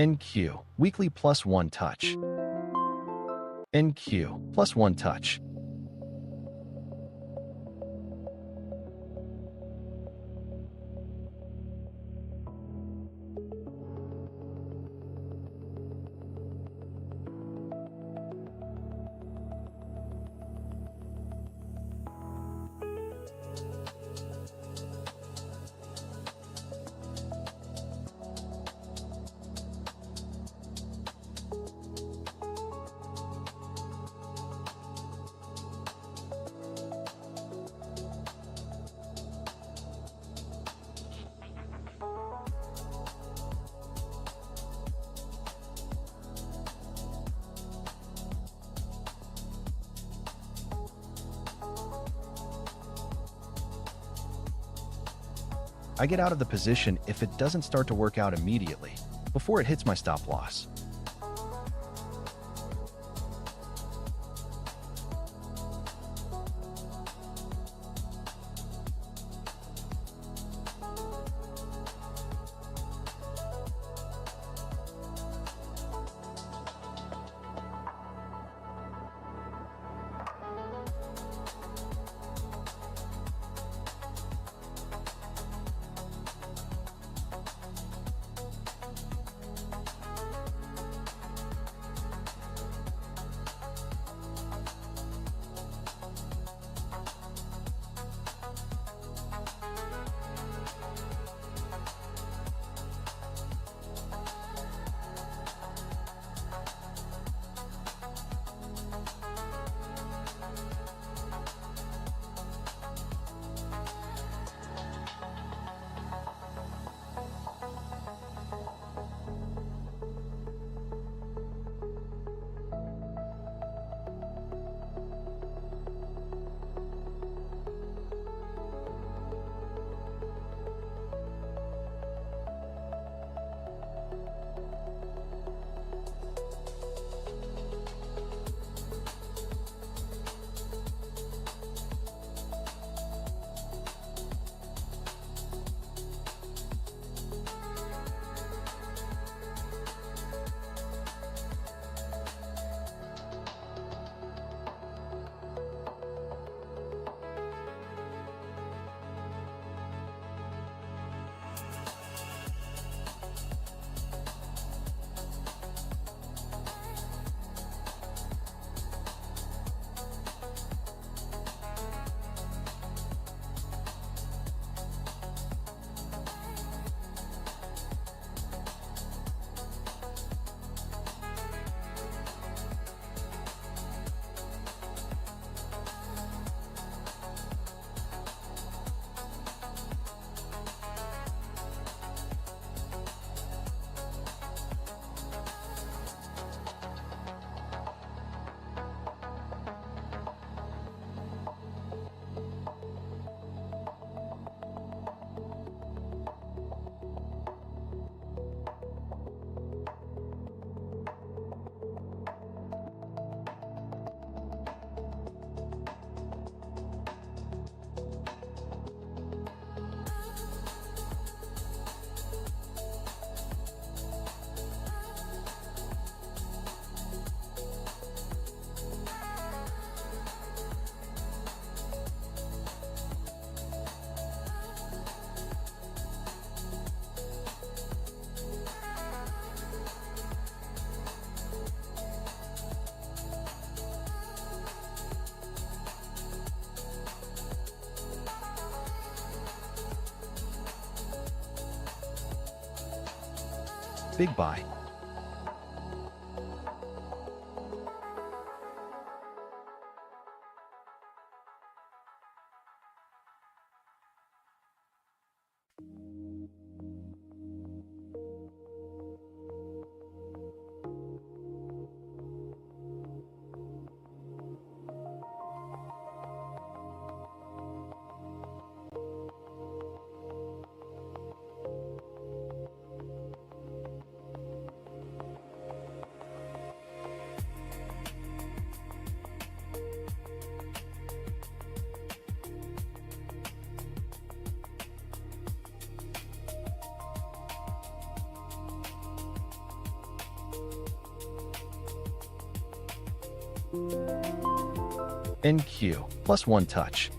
NQ, weekly plus 1 touch. NQ, plus 1 touch. I get out of the position if it doesn't start to work out immediately, before it hits my stop loss. Big buy. NQ, plus one touch.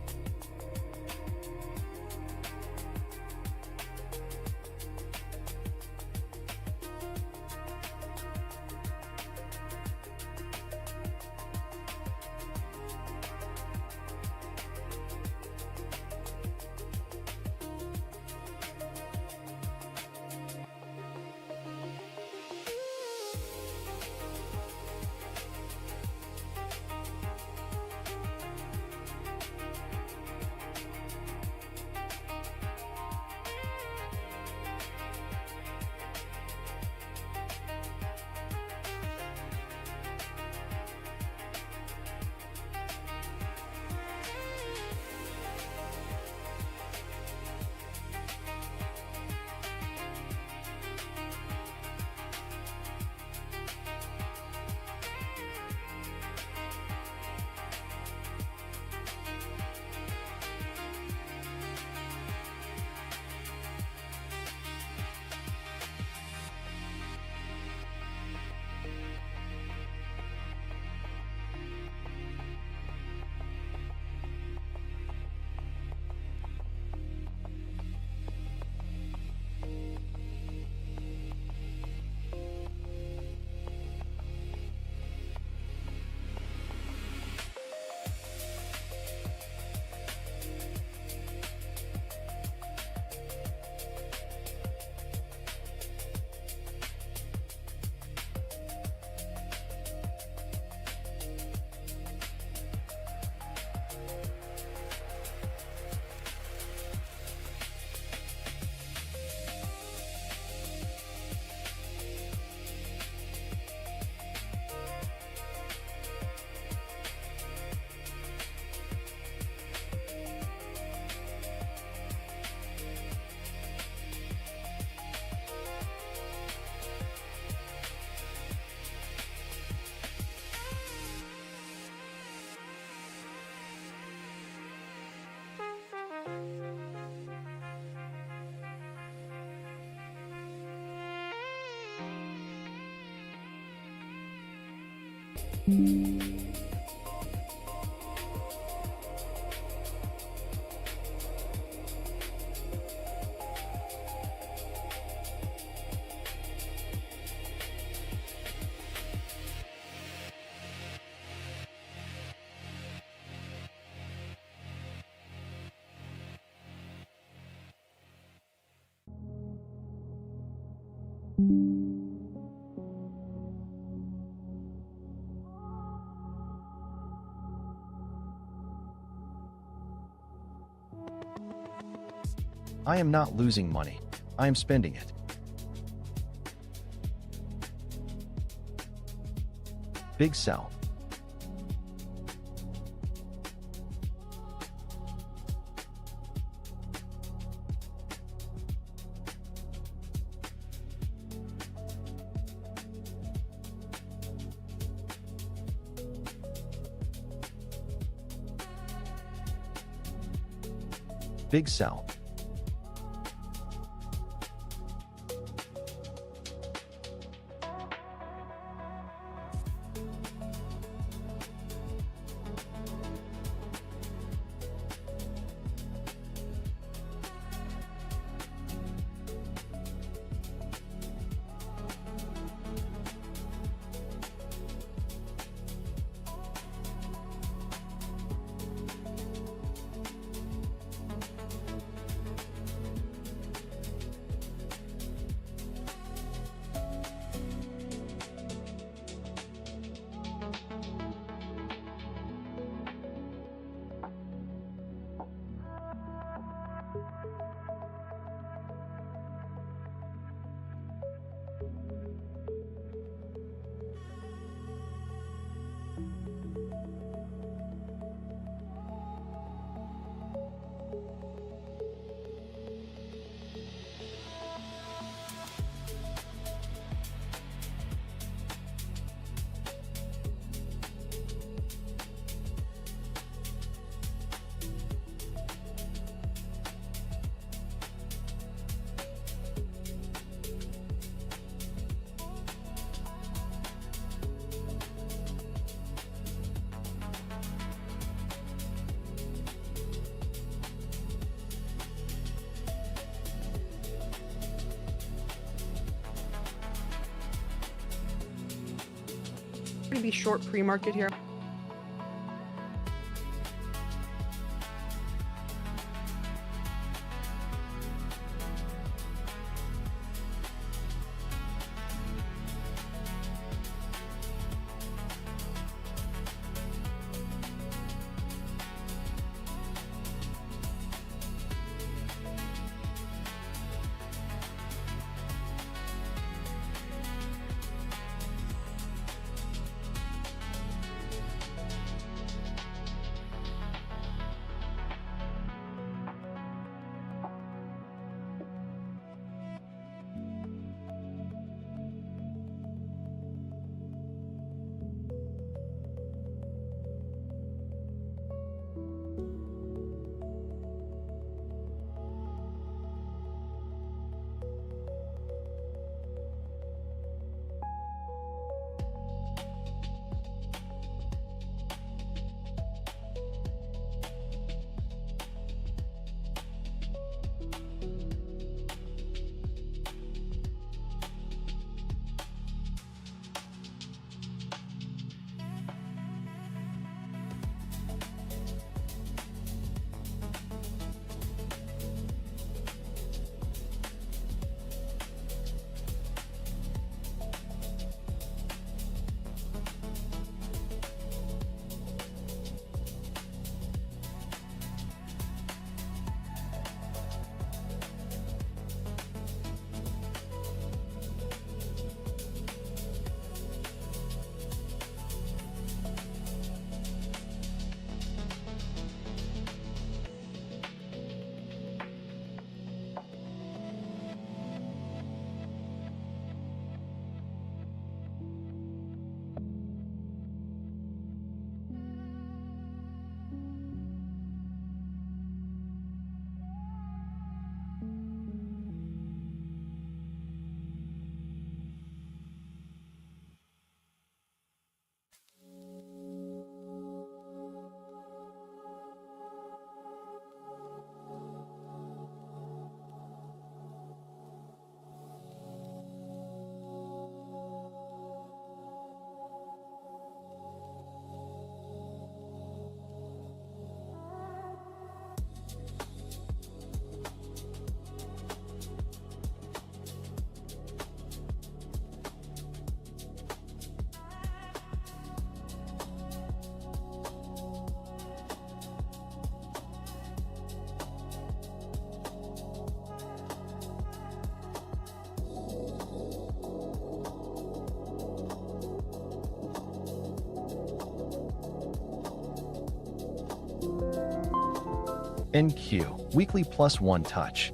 I am not losing money. I am spending it. Big sell. Big sell. going to be short pre-market here. NQ, weekly +1 touch.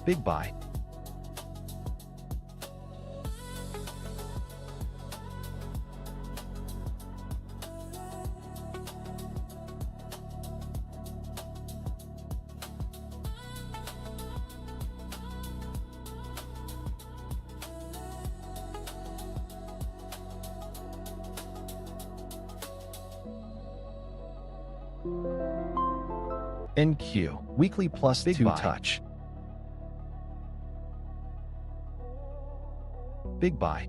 Big buy. NQ, weekly +2 touch. Big buy.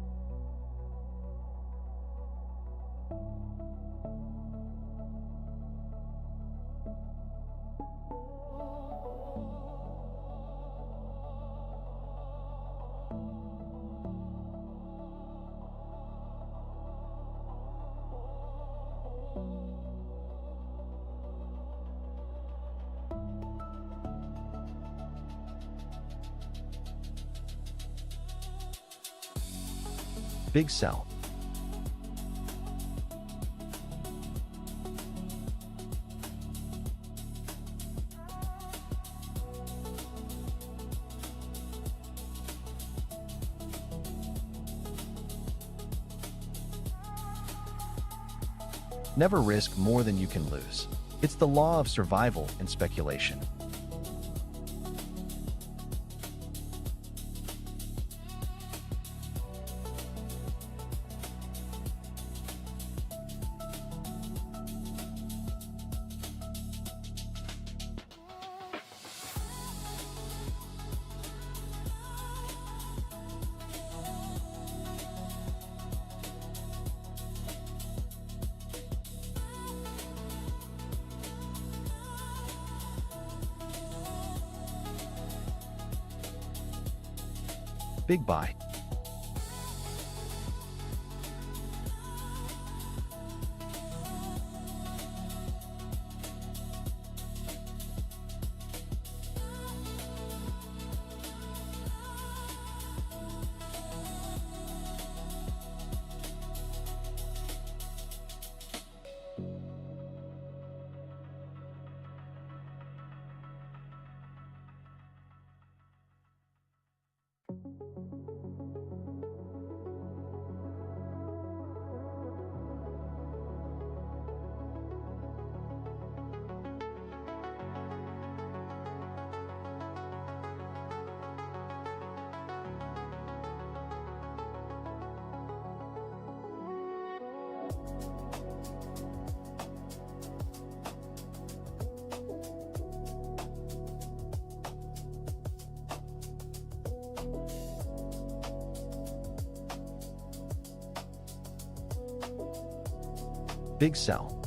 Big sell. Never risk more than you can lose. It's the law of survival and speculation. Big buy. Big sell.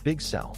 Big sell.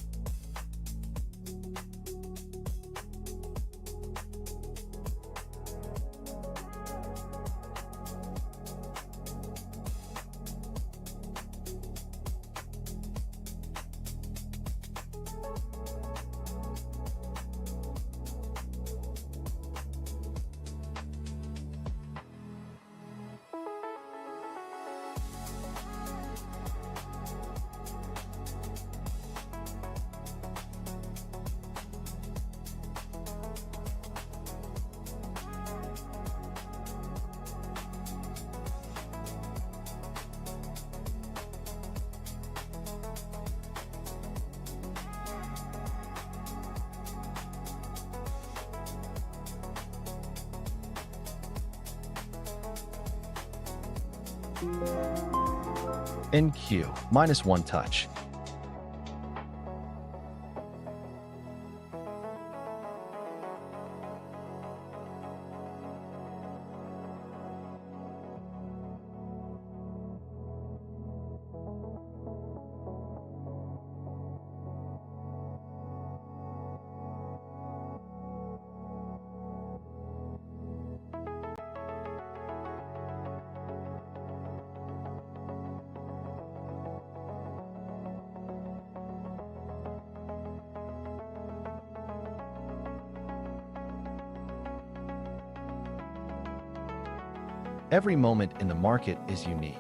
NQ, -1 touch. Every moment in the market is unique.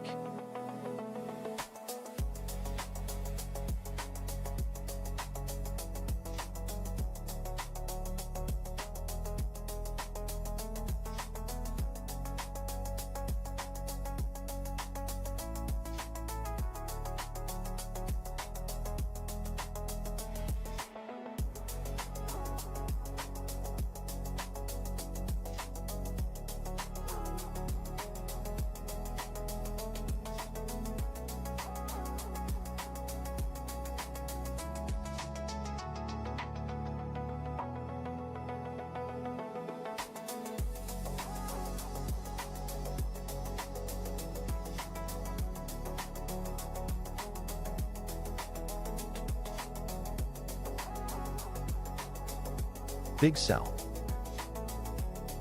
Big sell.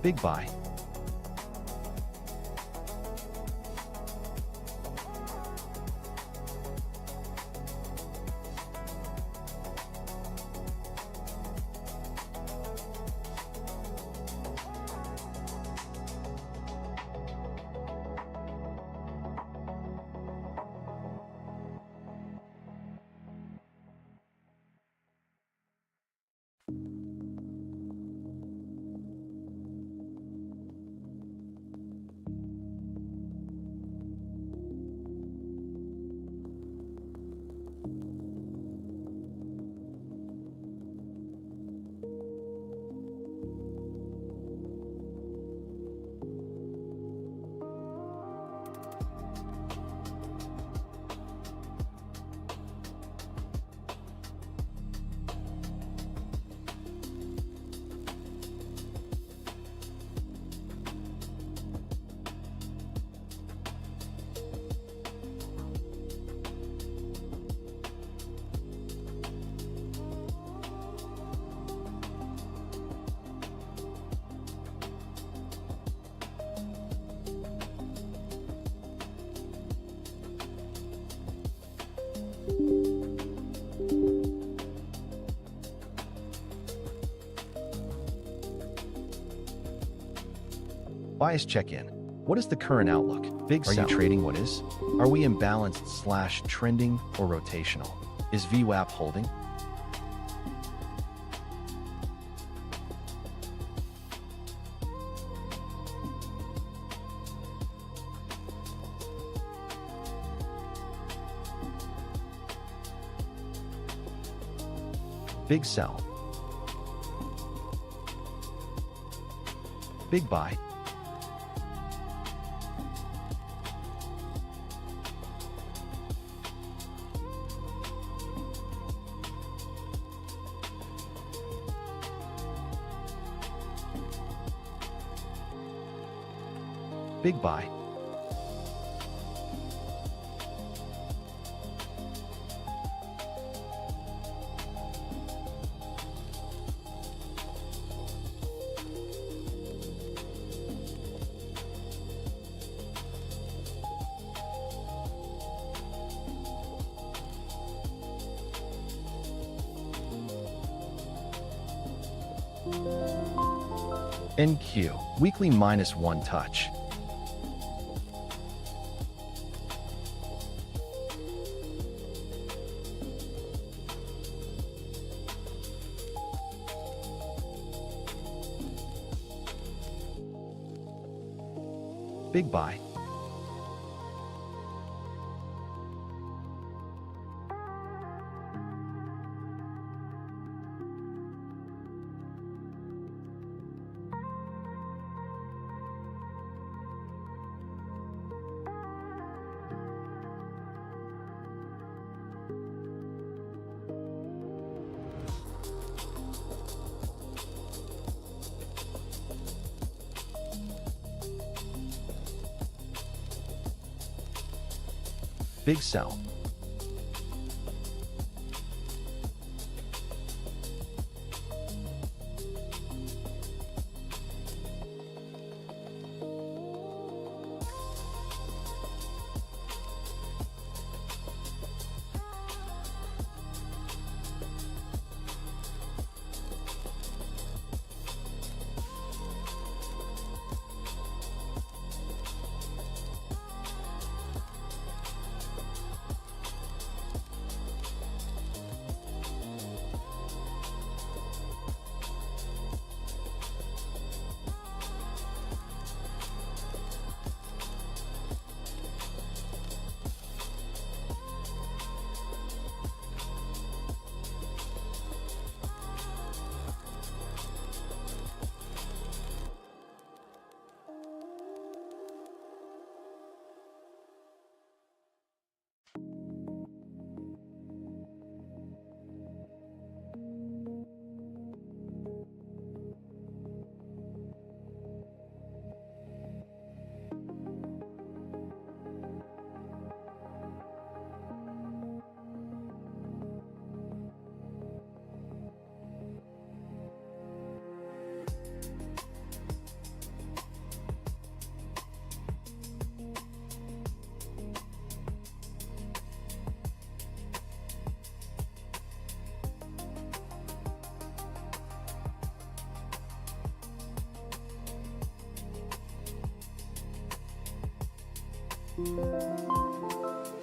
Big buy. Bias check-in. What is the current outlook? Big sell. Are you trading what is? Are we imbalanced / trending or rotational? Is Vwap holding? Big sell. Big buy. Big buy. NQ, weekly -1 touch. Big buy. Big sell.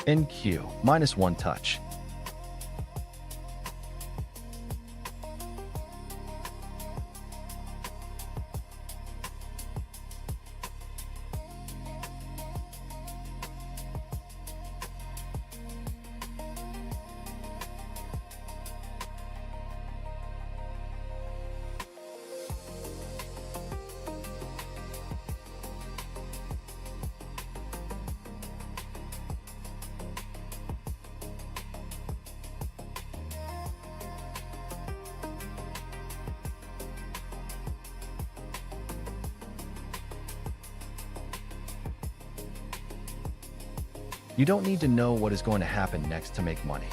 NQ, -1 touch. You don't need to know what is going to happen next to make money.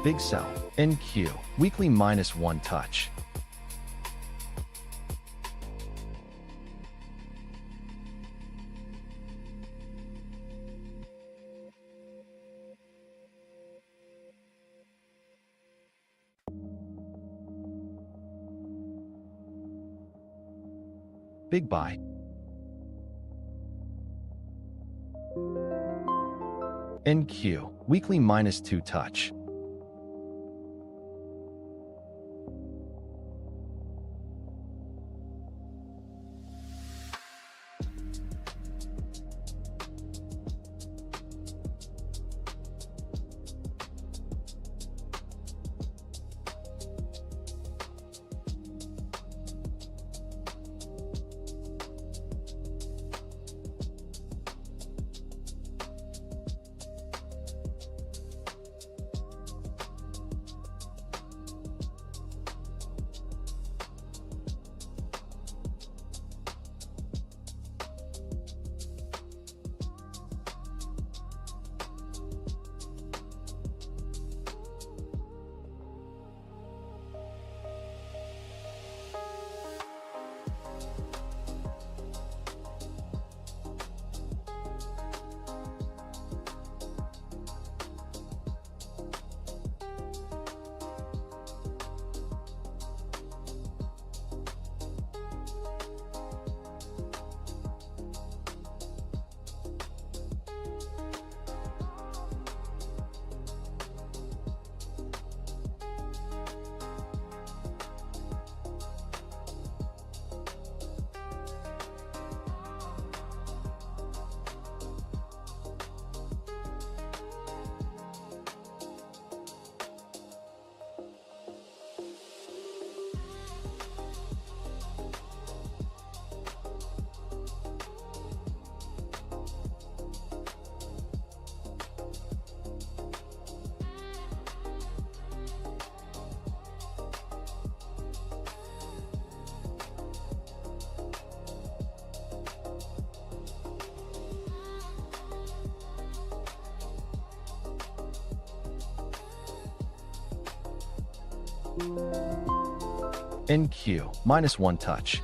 Big sell. NQ, weekly -1 touch. Big buy. NQ, weekly -2 touch. NQ, -1 touch.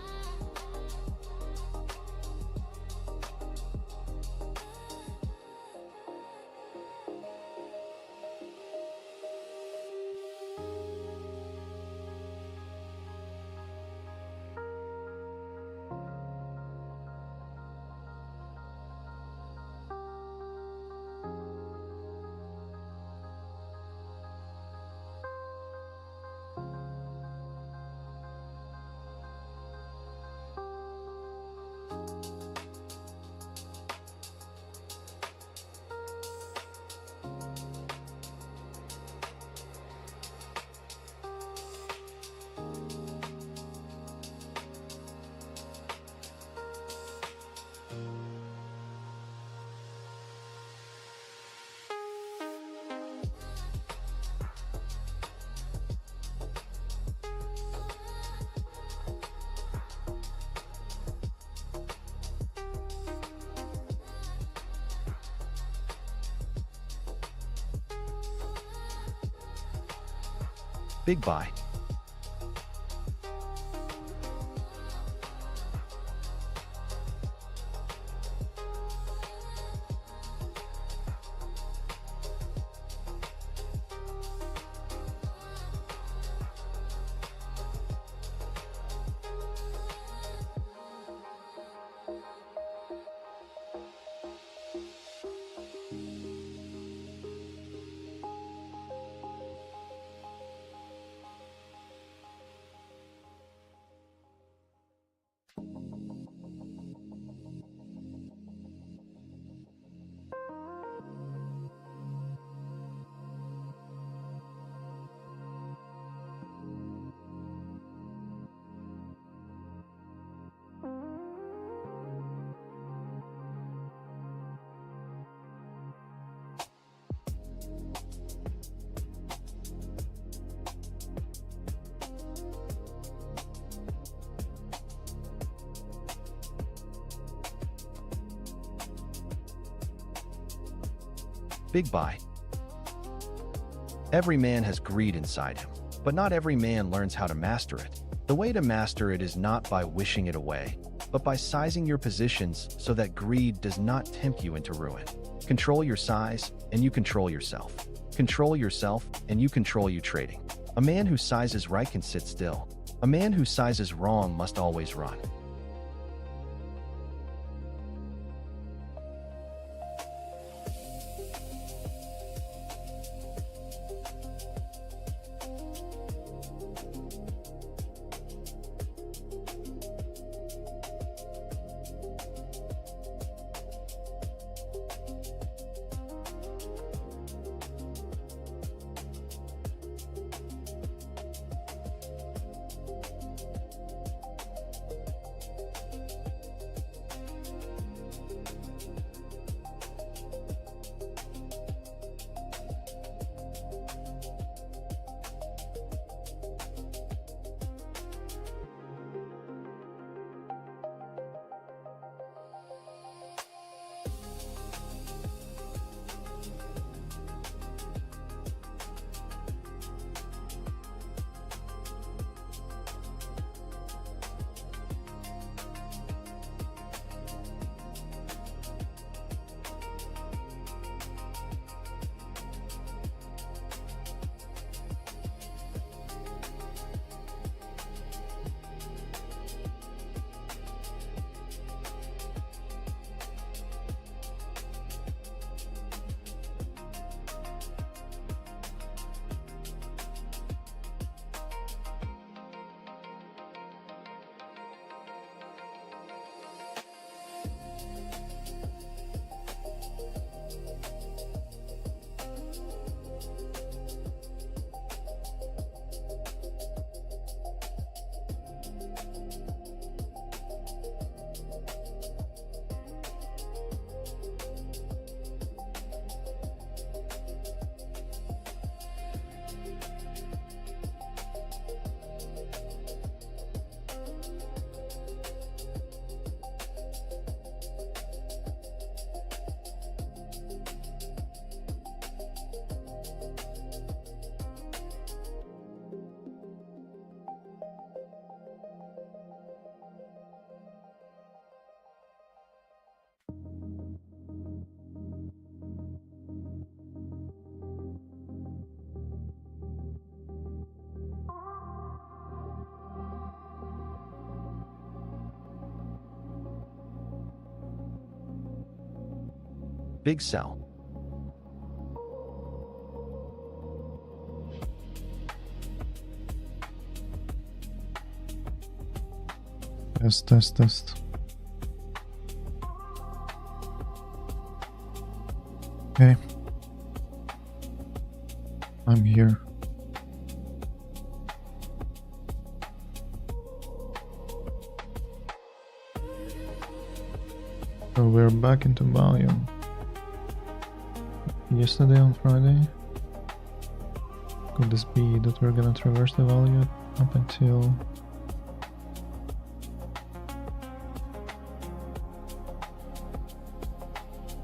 Big buy. Big buy. Every man has greed inside him, but not every man learns how to master it. The way to master it is not by wishing it away, but by sizing your positions so that greed does not tempt you into ruin. Control your size, and you control yourself. Control yourself, and you control your trading. A man who sizes right can sit still. A man who sizes wrong must always run. Big sell. Test. Okay. I'm here. So we're back into value. Yesterday on Friday. Could this be that we're gonna traverse the value up until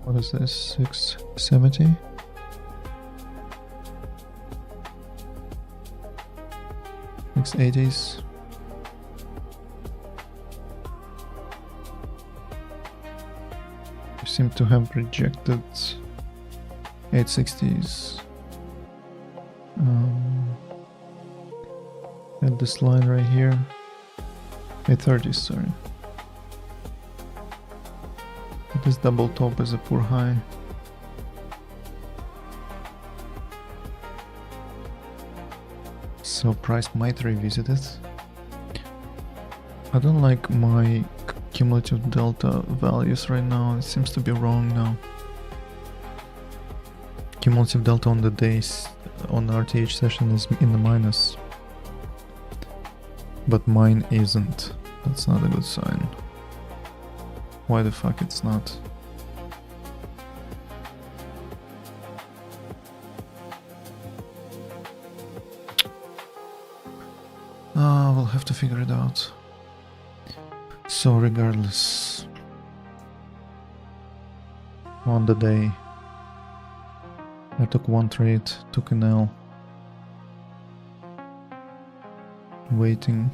what is this? 670? $680s. We seem to have rejected 860s. And this line right here, 830s, sorry. This double top is a poor high. So price might revisit it. I don't like my cumulative delta values right now. It seems to be wrong now. Cumulative delta on the days on the RTH session is in the minus. But mine isn't. That's not a good sign. Why the fuck it's not? We'll have to figure it out. So regardless, on the day, I took one trade, took an L. Waiting,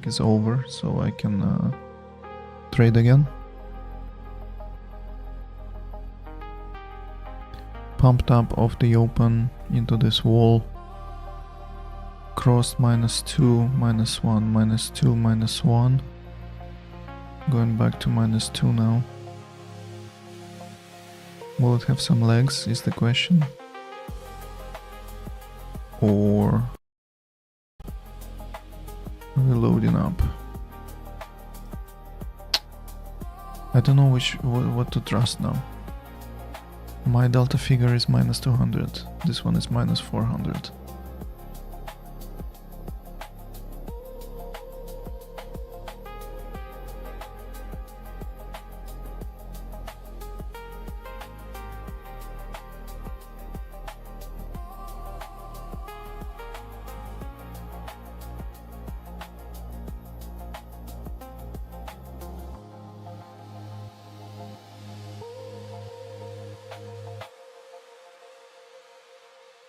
it's over, so I can trade again. Pumped up off the open into this wall. Crossed -2, -1, -2, -1. Going back to -2 now. Will it have some legs is the question. Or reloading up. I don't know what to trust now. My delta figure is -200. This one is -400.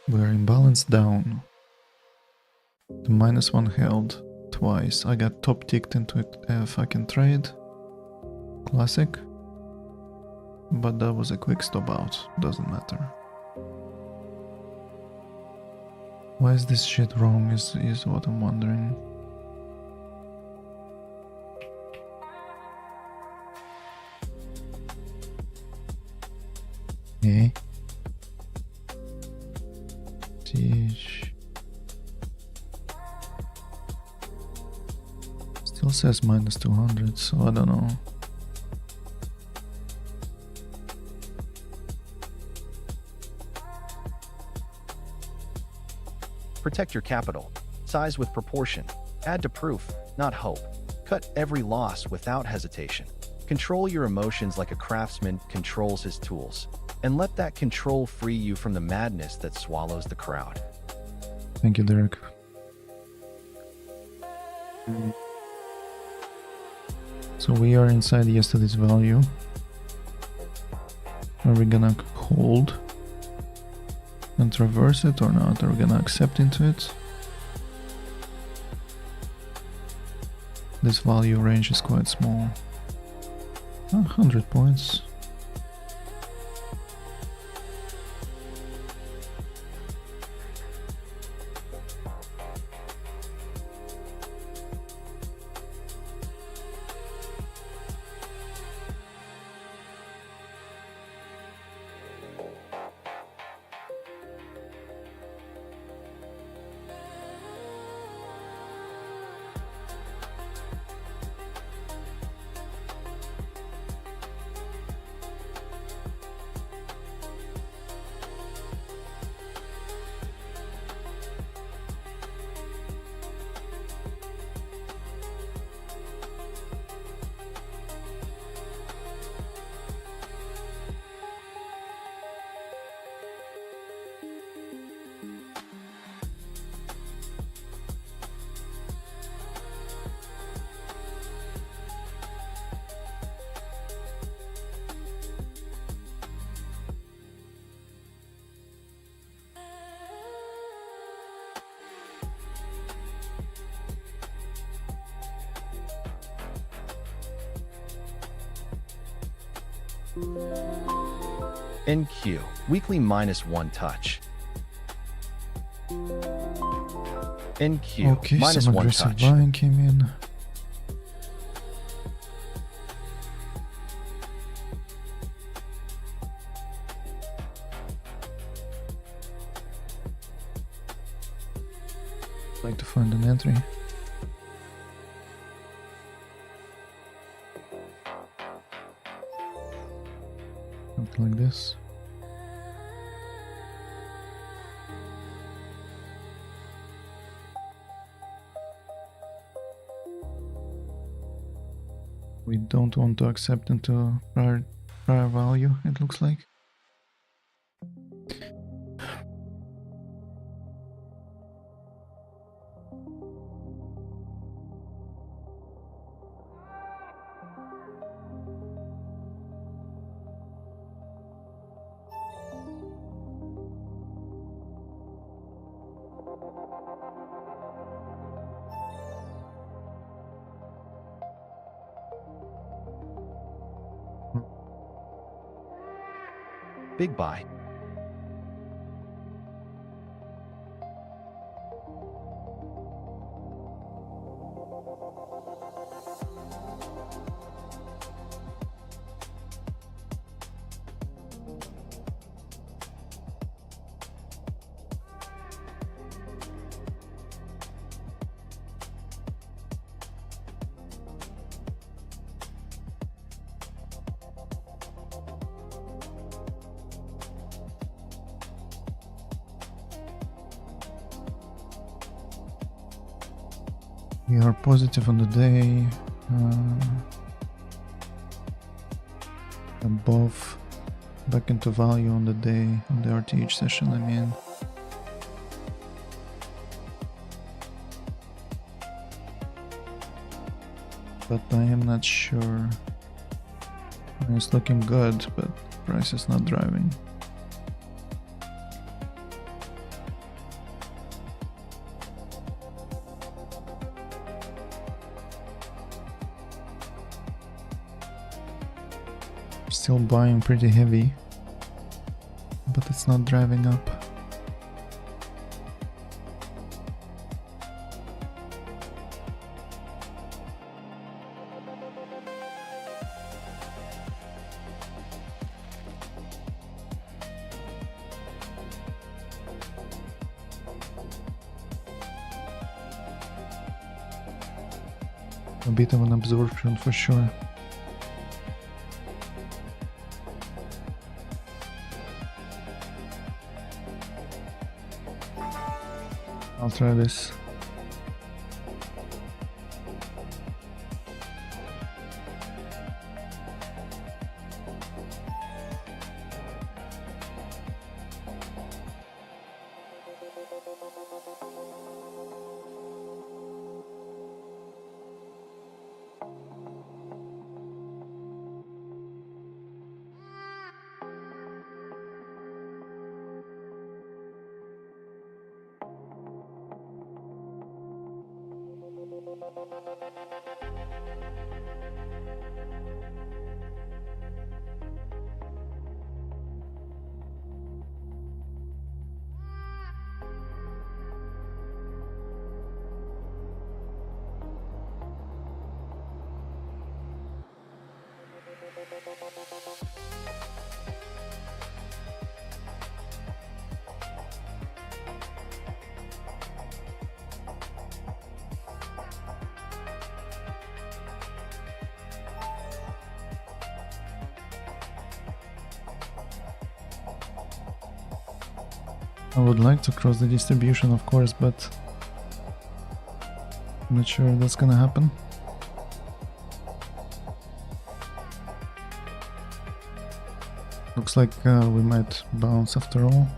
We're imbalanced down. The -1 held twice. I got top ticked into a fucking trade. Classic. But that was a quick stop out. Doesn't matter. Why is this shit wrong is what I'm wondering. Okay. Still says -200, so I don't know. Protect your capital. Size with proportion. Add to proof, not hope. Cut every loss without hesitation. Control your emotions like a craftsman controls his tools. And let that control free you from the madness that swallows the crowd. Thank you, Derek. So we are inside yesterday's value. Are we gonna hold and traverse it or not? Are we gonna accept into it? This value range is quite small. 100 points. NQ, weekly -1 touch. NQ, Okay, minus some 1 aggressive touch. buying came in. Like to find an entry. Something like this. We don't want to accept into prior value, it looks like. Big buy. We are positive on the day, above, back into value on the day, on the RTH session, I mean. But I am not sure. I mean, it's looking good, but price is not driving. Still buying pretty heavy, but it's not driving up. A bit of an absorption for sure. I'll try this. I would like to cross the distribution, of course, but I'm not sure that's gonna happen. Looks like we might bounce after all.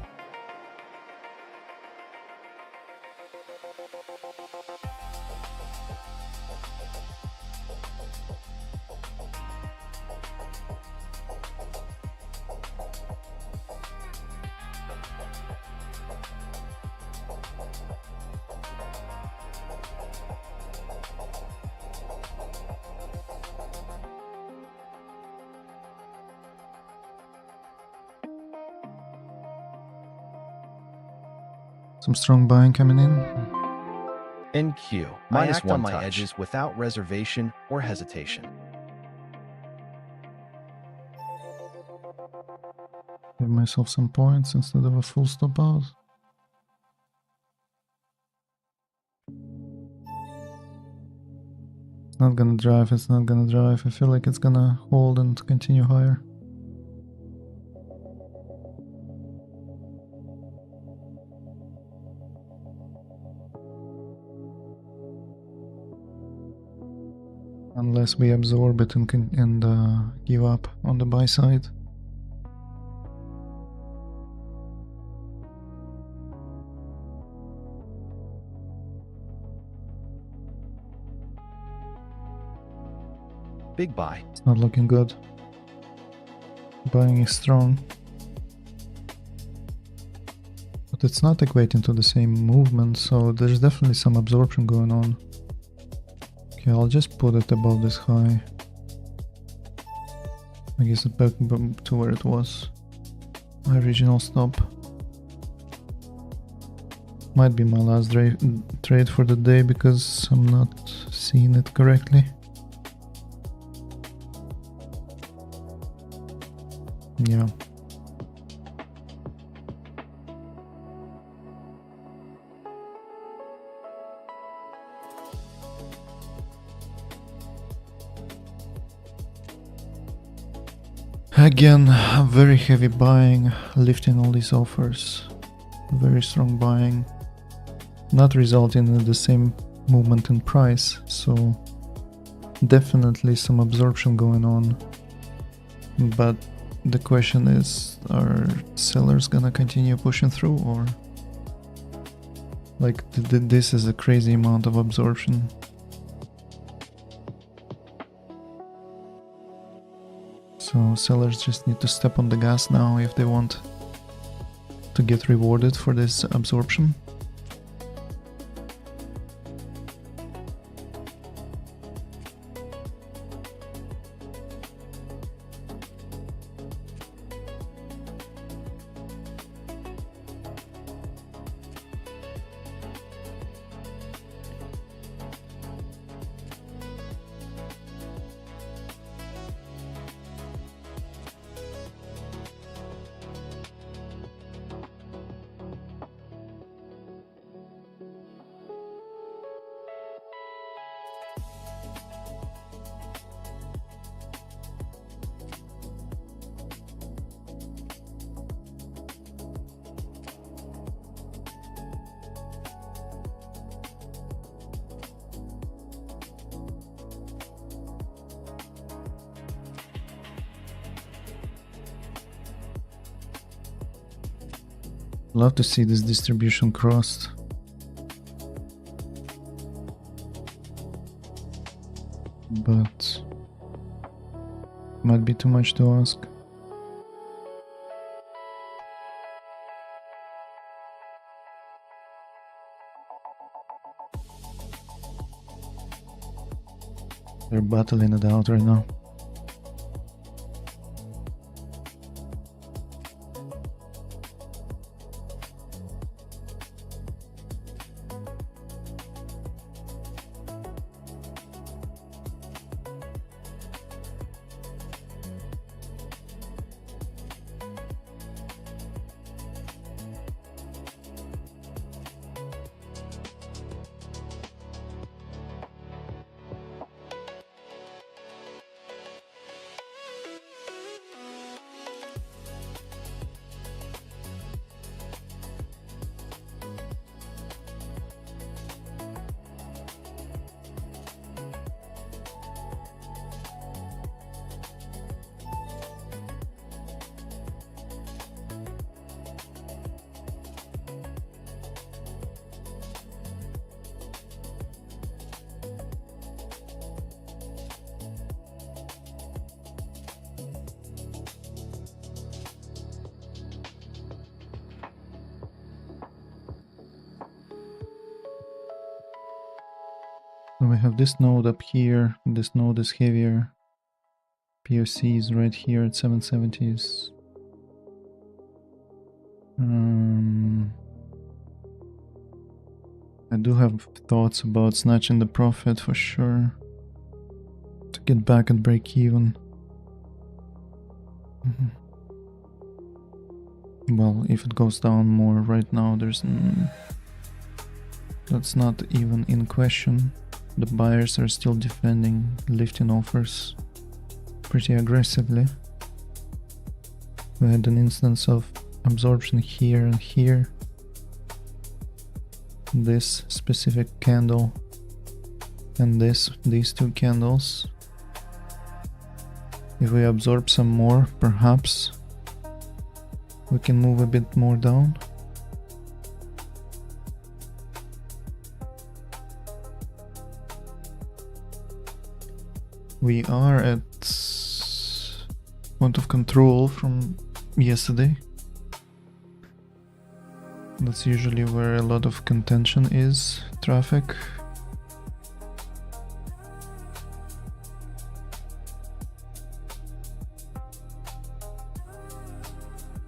Some strong buying coming in. NQ. I act on my edges without reservation or hesitation. Give myself some points instead of a full stop out. It's not gonna drive, it's not gonna drive. I feel like it's gonna hold and continue higher. Unless we absorb it and give up on the buy side. Big buy. It's not looking good. Buying is strong. But it's not equating to the same movement, so there's definitely some absorption going on. Okay, I'll just put it above this high. I guess it back to where it was. My original stop. Might be my last trade for the day because I'm not seeing it correctly. Yeah. Again, very heavy buying, lifting all these offers. Very strong buying. Not resulting in the same movement in price, so definitely some absorption going on. But the question is, are sellers gonna continue pushing through, or like this is a crazy amount of absorption. So sellers just need to step on the gas now if they want to get rewarded for this absorption. Love to see this distribution crossed. But might be too much to ask. They're battling it out right now. So we have this node up here, this node is heavier. POC is right here at 770s. I do have thoughts about snatching the profit for sure. To get back and break even. Well, if it goes down more right now, that's not even in question. The buyers are still defending, lifting offers pretty aggressively. We had an instance of absorption here and here. This specific candle and these two candles. If we absorb some more, perhaps we can move a bit more down. We are at point of control from yesterday. That's usually where a lot of contention is, traffic.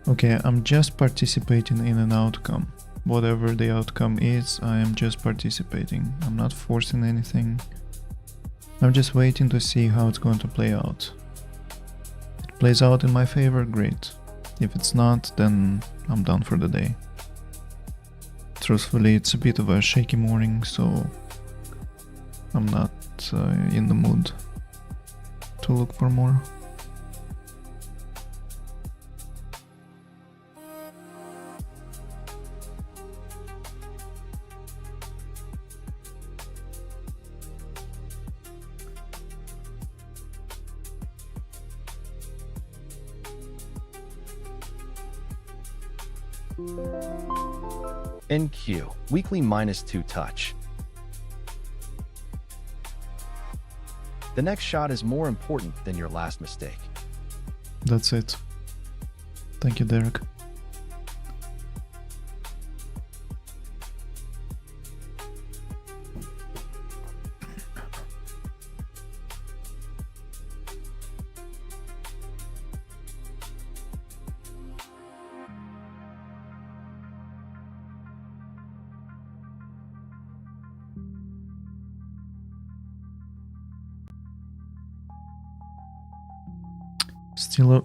Okay, I'm just participating in an outcome. Whatever the outcome is, I am just participating. I'm not forcing anything. I'm just waiting to see how it's going to play out. If it plays out in my favor, great. If it's not, then I'm done for the day. Truthfully, it's a bit of a shaky morning, so I'm not in the mood to look for more. NQ, weekly -2 touch. The next shot is more important than your last mistake. That's it. Thank you, Derek.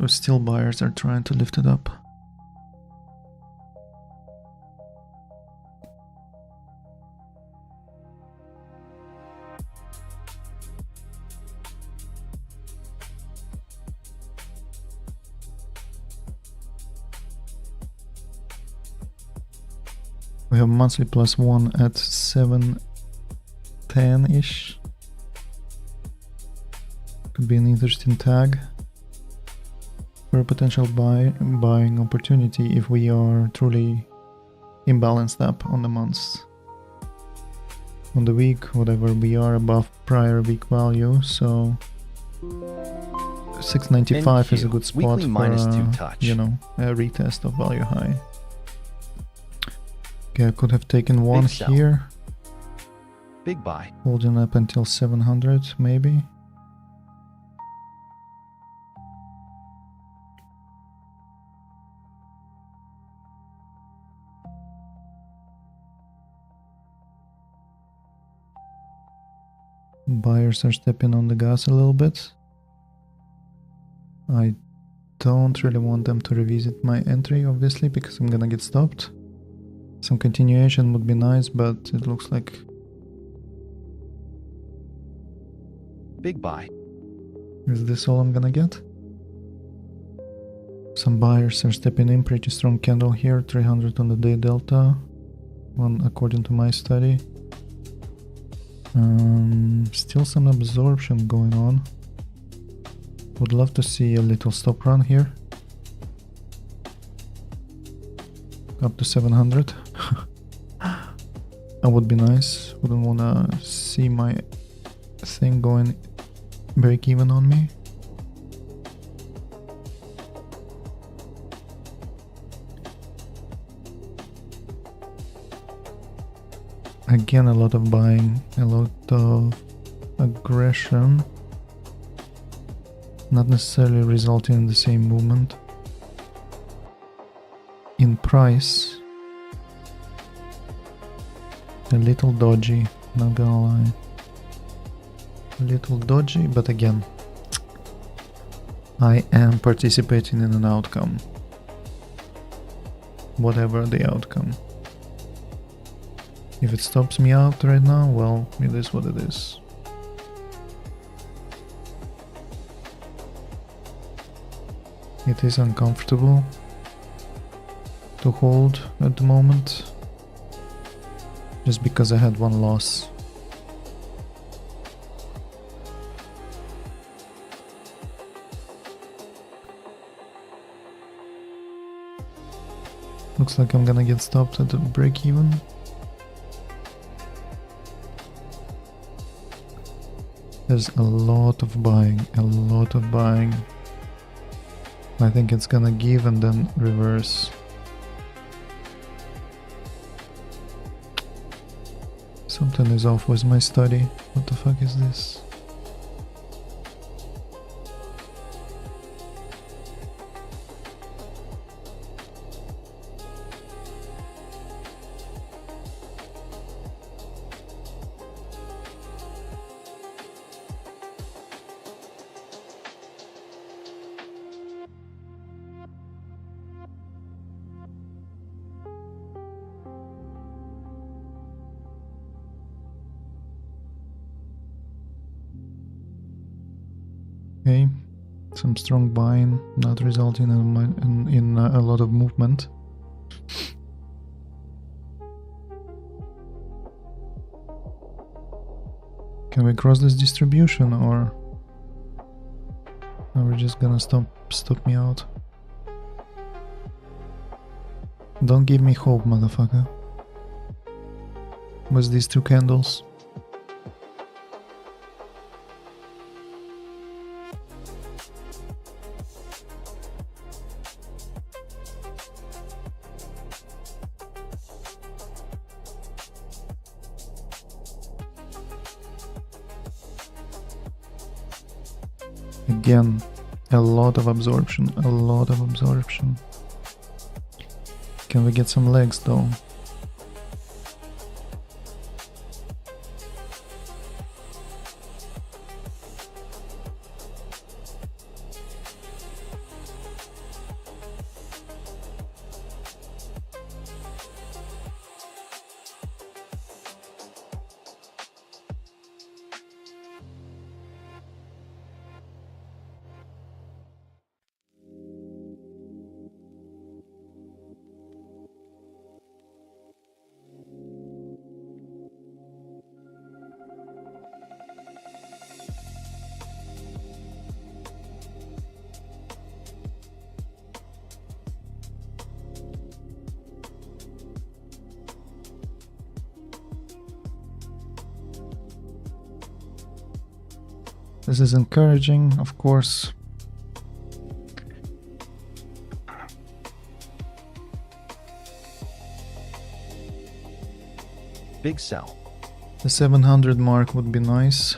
Still buyers are trying to lift it up. We have monthly +1 at 710-ish. Could be an interesting tag for a potential buying opportunity if we are truly imbalanced up on the months. On the week, whatever, we are above prior week value, so 695 is a good spot for -2 touch. you know, a retest of value high. Okay, I could have taken one here. Big buy. Holding up until 700 maybe. Buyers are stepping on the gas a little bit. I don't really want them to revisit my entry, obviously, because I'm gonna get stopped. Some continuation would be nice, but it looks like... Big buy. Is this all I'm gonna get? Some buyers are stepping in, pretty strong candle here, 300 on the day delta, one according to my study. Still some absorption going on. Would love to see a little stop run here. Up to 700. That would be nice. Wouldn't wanna see my thing going break even on me. Again, a lot of buying, a lot of aggression, not necessarily resulting in the same movement. In price, A little dodgy, not gonna lie. A little dodgy, but again, I am participating in an outcome. Whatever the outcome. If it stops me out right now, well, it is what it is. It is uncomfortable to hold at the moment, just because I had one loss. Looks like I'm gonna get stopped at the break even. There's a lot of buying, a lot of buying. I think it's gonna give and then reverse. Something is off with my study. What the fuck is this? Okay, some strong buying, not resulting in a lot of movement. Can we cross this distribution, or are we just gonna stop me out? Don't give me hope, motherfucker. With these two candles. Again, a lot of absorption, a lot of absorption. Can we get some legs though? This is encouraging, of course. Big sell. The 700 mark would be nice.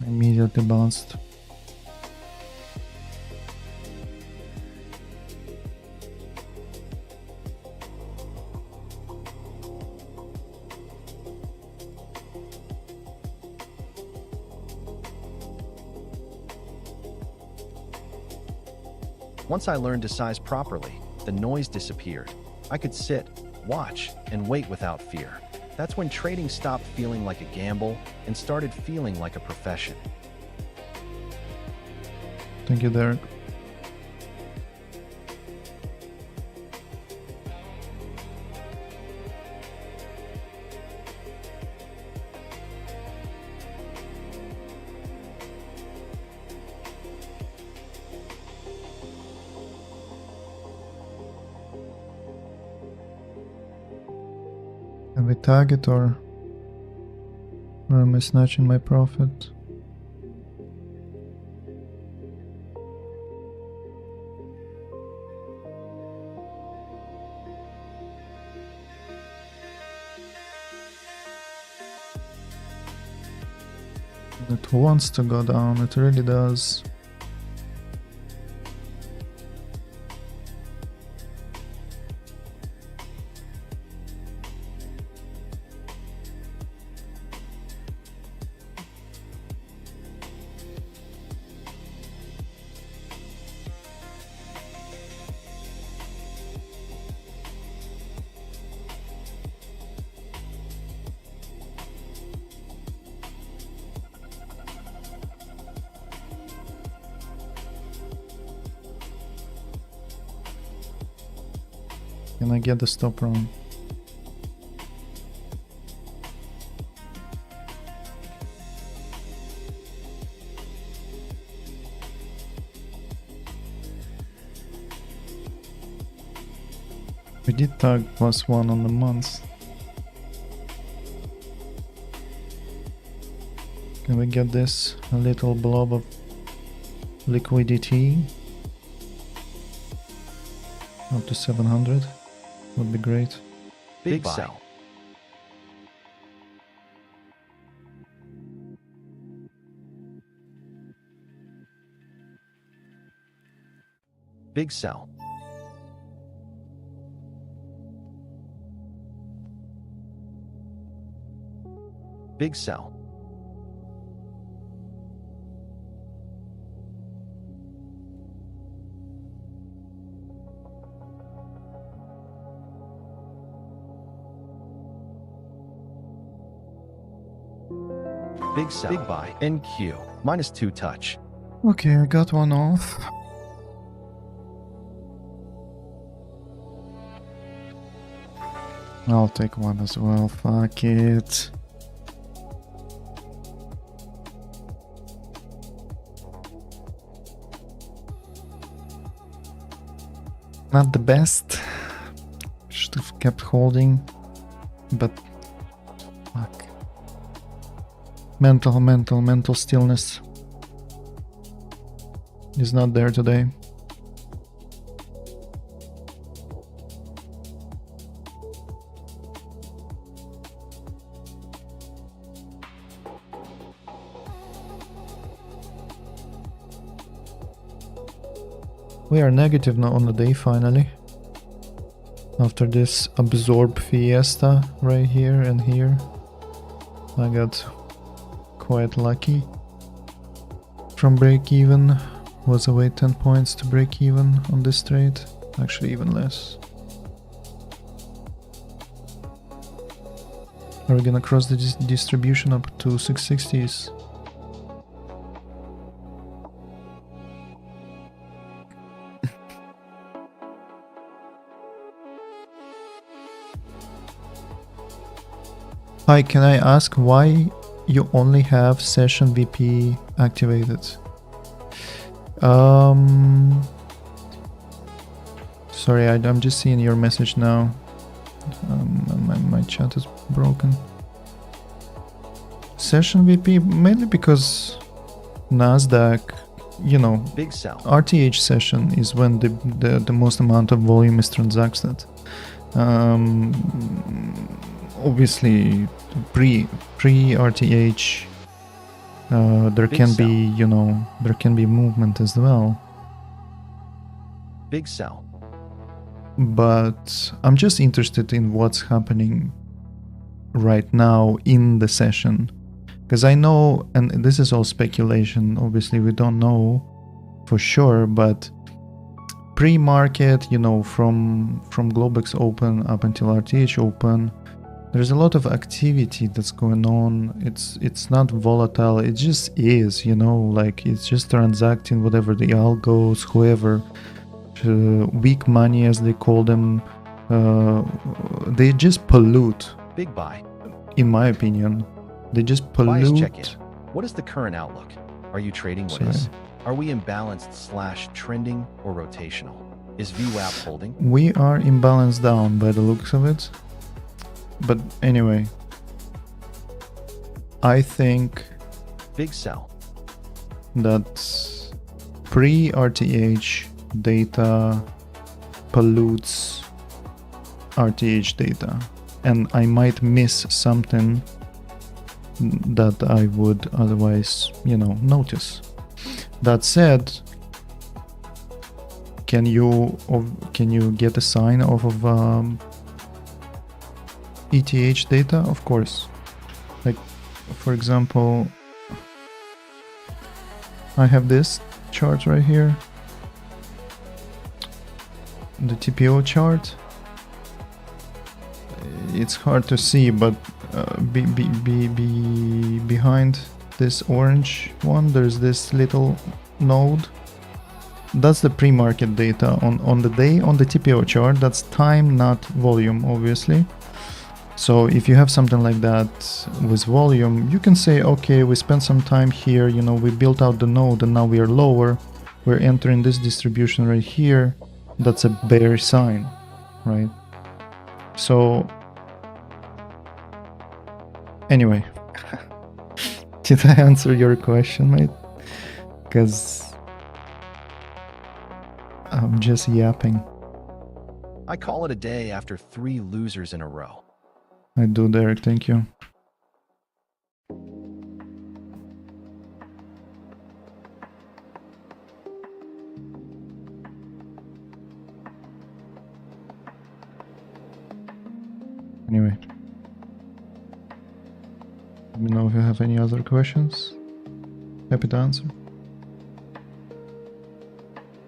Immediately bounced. Once I learned to size properly, the noise disappeared. I could sit, watch, and wait without fear. That's when trading stopped feeling like a gamble and started feeling like a profession. Thank you, Derek. Can we tag it, or am I snatching my profit? It wants to go down, it really does. Can I get the stop run? We did tag +1 on the month. Can we get this? A little blob of liquidity? Up to 700 would be great. Big sell. Big sell. Big sell. Big sell. Big buy. NQ. -2 touch. Okay, I got one off. I'll take one as well. Fuck it. Not the best. Should have kept holding, but fuck. Mental stillness is not there today. We are negative now on the day finally. After this absorb fiesta right here and here. I got quite lucky. From break even, was away 10 points to break even on this trade. Actually even less. Are we gonna cross the distribution up to 660s? Hi, can I ask why you only have session VP activated? Sorry, I'm just seeing your message now. My chat is broken. Session VP mainly because Nasdaq, you know, Big sell. RTH session is when the most amount of volume is transacted. Obviously pre RTH there Big can sell. be, you know, there can be movement as well, Big sell. but I'm just interested in what's happening right now in the session, because I know, and this is all speculation, obviously we don't know for sure, but pre-market, you know, from Globex open up until RTH open, there's a lot of activity that's going on. It's not volatile, it just is, you know, like it's just transacting whatever the algos, whoever, weak money as they call them, they just pollute, Big buy. in my opinion. They just Bias check-in. pollute. What is the current outlook? Are you trading what Sorry. is? Are we imbalanced / trending or rotational? Is VWAP holding? We are imbalanced down by the looks of it. But anyway, I think Big sell. that pre-RTH data pollutes RTH data, and I might miss something that I would otherwise, you know, notice. That said, can you get a sign off of ETH data? Of course. Like, for example, I have this chart right here, the TPO chart. It's hard to see, but behind this orange one, there's this little node. That's the pre-market data on the day on the TPO chart. That's time, not volume, obviously. So if you have something like that with volume, you can say, okay, we spent some time here, you know, we built out the node and now we are lower. We're entering this distribution right here. That's a bear sign, right? So anyway, did I answer your question, mate? Because I'm just yapping. I call it a day after 3 losers in a row. I do, Derek, thank you. Anyway, let me know if you have any other questions. Happy to answer.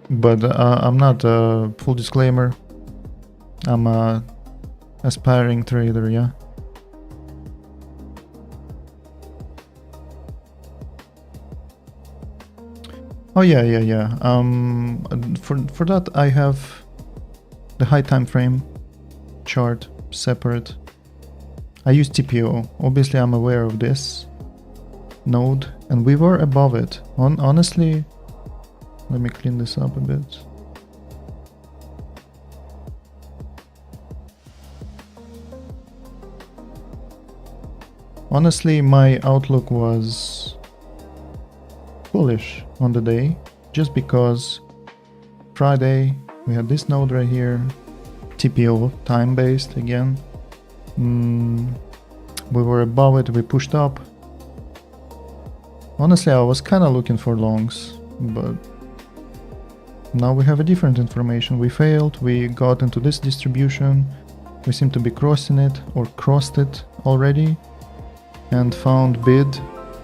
But I'm not, full disclaimer, I'm a aspiring trader, yeah. Oh yeah. For that I have the high time frame chart separate. I use TPO. Obviously I'm aware of this node and we were above it. Honestly, let me clean this up a bit. Honestly, my outlook was bullish on the day, just because Friday we had this node right here, TPO, time-based again. We were above it, we pushed up. Honestly, I was kind of looking for longs, but now we have a different information. We failed, we got into this distribution, we seem to be crossing it or crossed it already, and found bid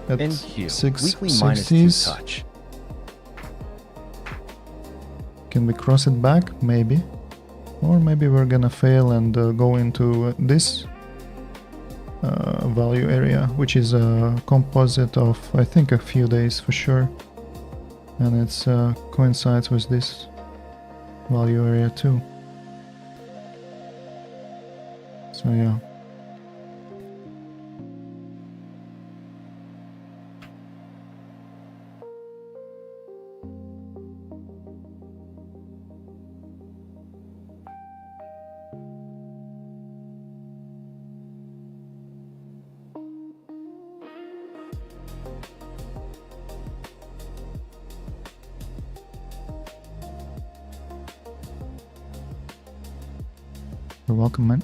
at NQ, 660s. touch. Can we cross it back? Maybe. Or maybe we're gonna fail and go into this value area, which is a composite of, I think, a few days for sure. And it's coincides with this value area too. So yeah. You're welcome, man.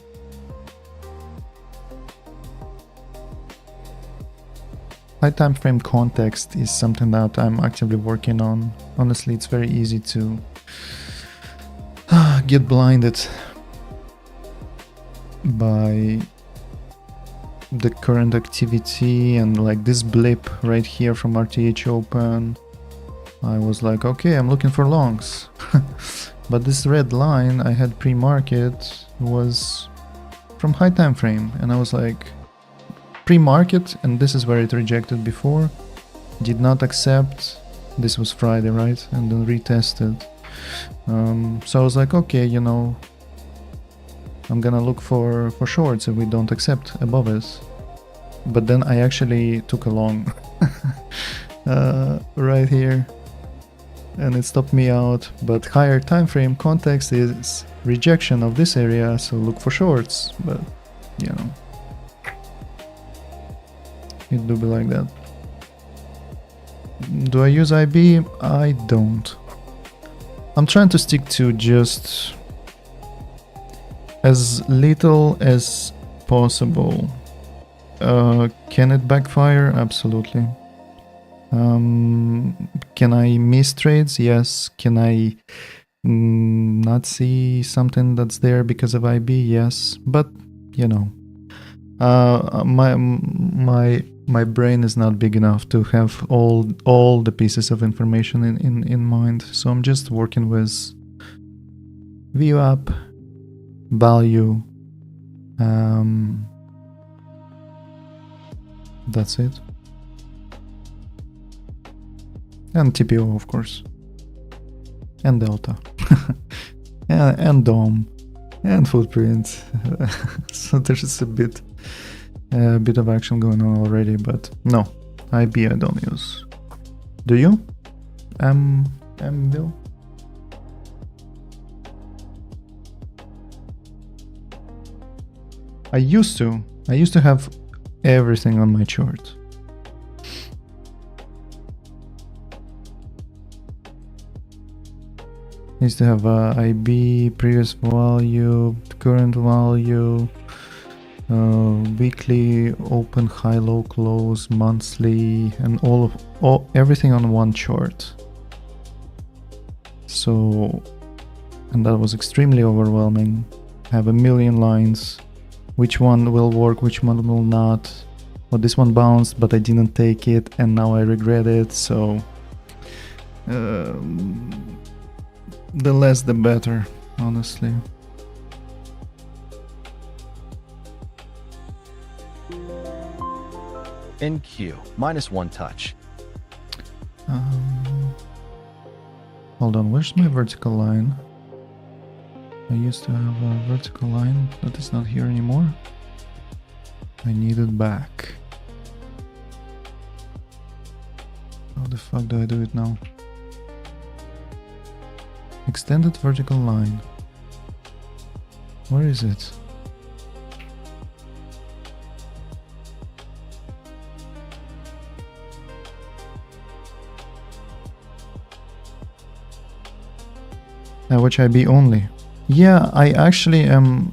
High time frame context is something that I'm actively working on. Honestly, it's very easy to get blinded by the current activity and like this blip right here from RTH open. I was like, okay, I'm looking for longs. But this red line I had pre-market was from high time frame, and I was like, pre-market, and this is where it rejected before, did not accept. This was Friday, right? And then retested. So I was like, okay, you know, I'm gonna look for shorts if we don't accept above it. But then I actually took a long right here, and it stopped me out. But higher time frame context is rejection of this area, so look for shorts. But you know, it do be like that. Do I use IB? I don't. I'm trying to stick to just as little as possible Can it backfire? Absolutely. Can I miss trades? Yes. Can I not see something that's there because of IB? Yes. But you know, my brain is not big enough to have all the pieces of information in mind. So I'm just working with Vwap, value. That's it. And TPO, of course. And delta. and DOM. And footprint. So there's a bit of action going on already, but no. IB I don't use. Do you? Bill? I used to have everything on my chart. I used to have IB, previous value, current value, weekly, open, high, low, close, monthly, and everything on one chart. So, and that was extremely overwhelming. I have a million lines. Which one will work, which one will not. Well, this one bounced, but I didn't take it, and now I regret it, so the less the better, honestly. NQ, -1 touch. Hold on, where's my vertical line? I used to have a vertical line that is not here anymore. I need it back. How the fuck do I do it now? Extended vertical line. Where is it? I watch IB only. Yeah, I actually am.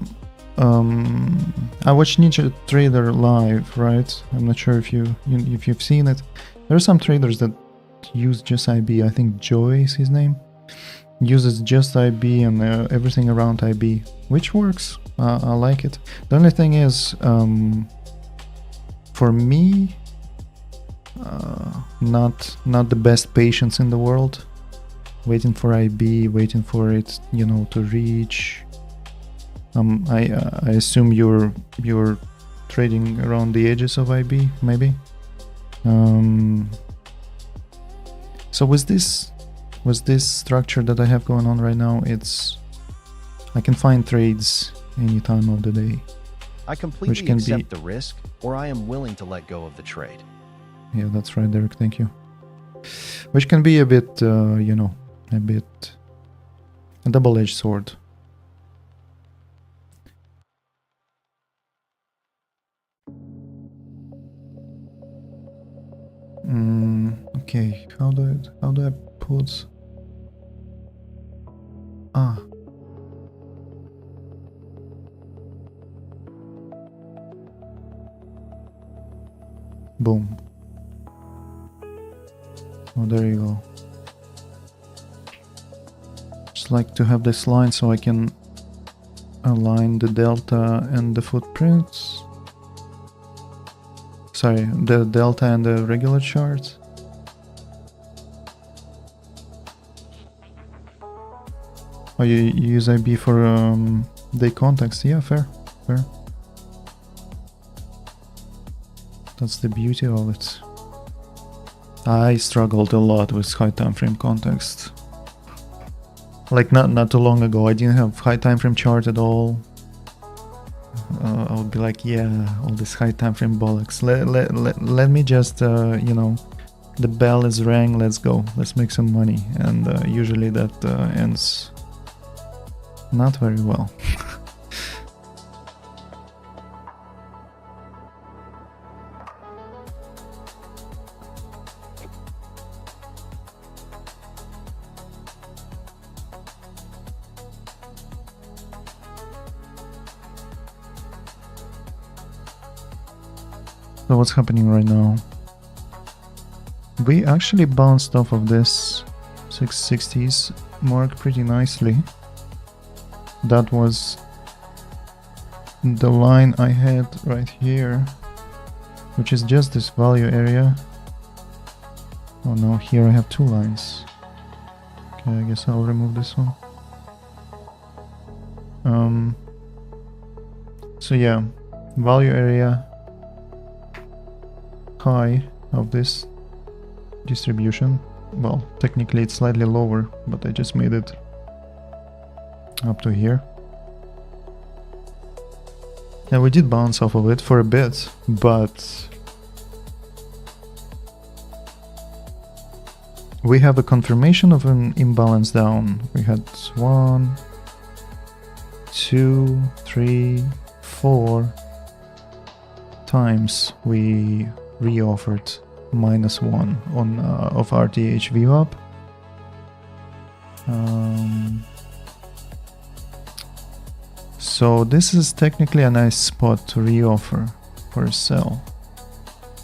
I watch Ninja Trader live, right? I'm not sure if you've seen it. There are some traders that use just IB. I think Joy is his name. Uses just IB and everything around IB, which works. I like it. The only thing is, for me, not the best patience in the world. Waiting for IB, waiting for it, to reach. I assume you're trading around the edges of IB, maybe. So with this structure that I have going on right now, I can find trades any time of the day. I completely accept the risk, or I am willing to let go of the trade. Yeah, that's right, Derek. Thank you. Which can be a bit, a double-edged sword. Okay, how do I put? Boom. Oh, there you go. Just like to have this line so I can align the delta and the footprints. Sorry, the delta and the regular chart. Oh, you use IB for day context. Yeah, fair. That's the beauty of it. I struggled a lot with high time frame context. Like not too long ago, I didn't have high time frame chart at all. I would be like, yeah, all this high time frame bollocks. Let me just, the bell is rang. Let's go. Let's make some money. And usually that ends not very well. So what's happening right now? We actually bounced off of this 660s mark pretty nicely. That was the line I had right here, which is just this value area. Oh no, here I have two lines. Okay, I guess I'll remove this one. So yeah, value area high of this distribution. Well, technically it's slightly lower, but I just made it up to here. And we did bounce off of it for a bit, but we have a confirmation of an imbalance down. We had 1, 2, 3, 4 times we reoffered -1 on of RTH Vwap. So this is technically a nice spot to reoffer for a sell.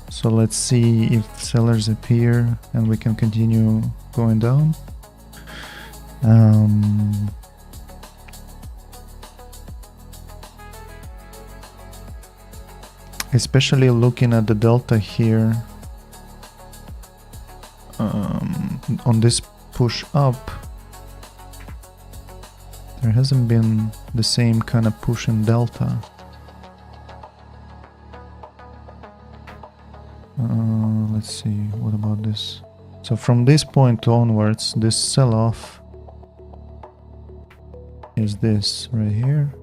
So let's see if sellers appear and we can continue going down. Especially looking at the delta here, on this push up, there hasn't been the same kind of push in delta. Let's see, what about this? So from this point onwards, this sell-off is this right here,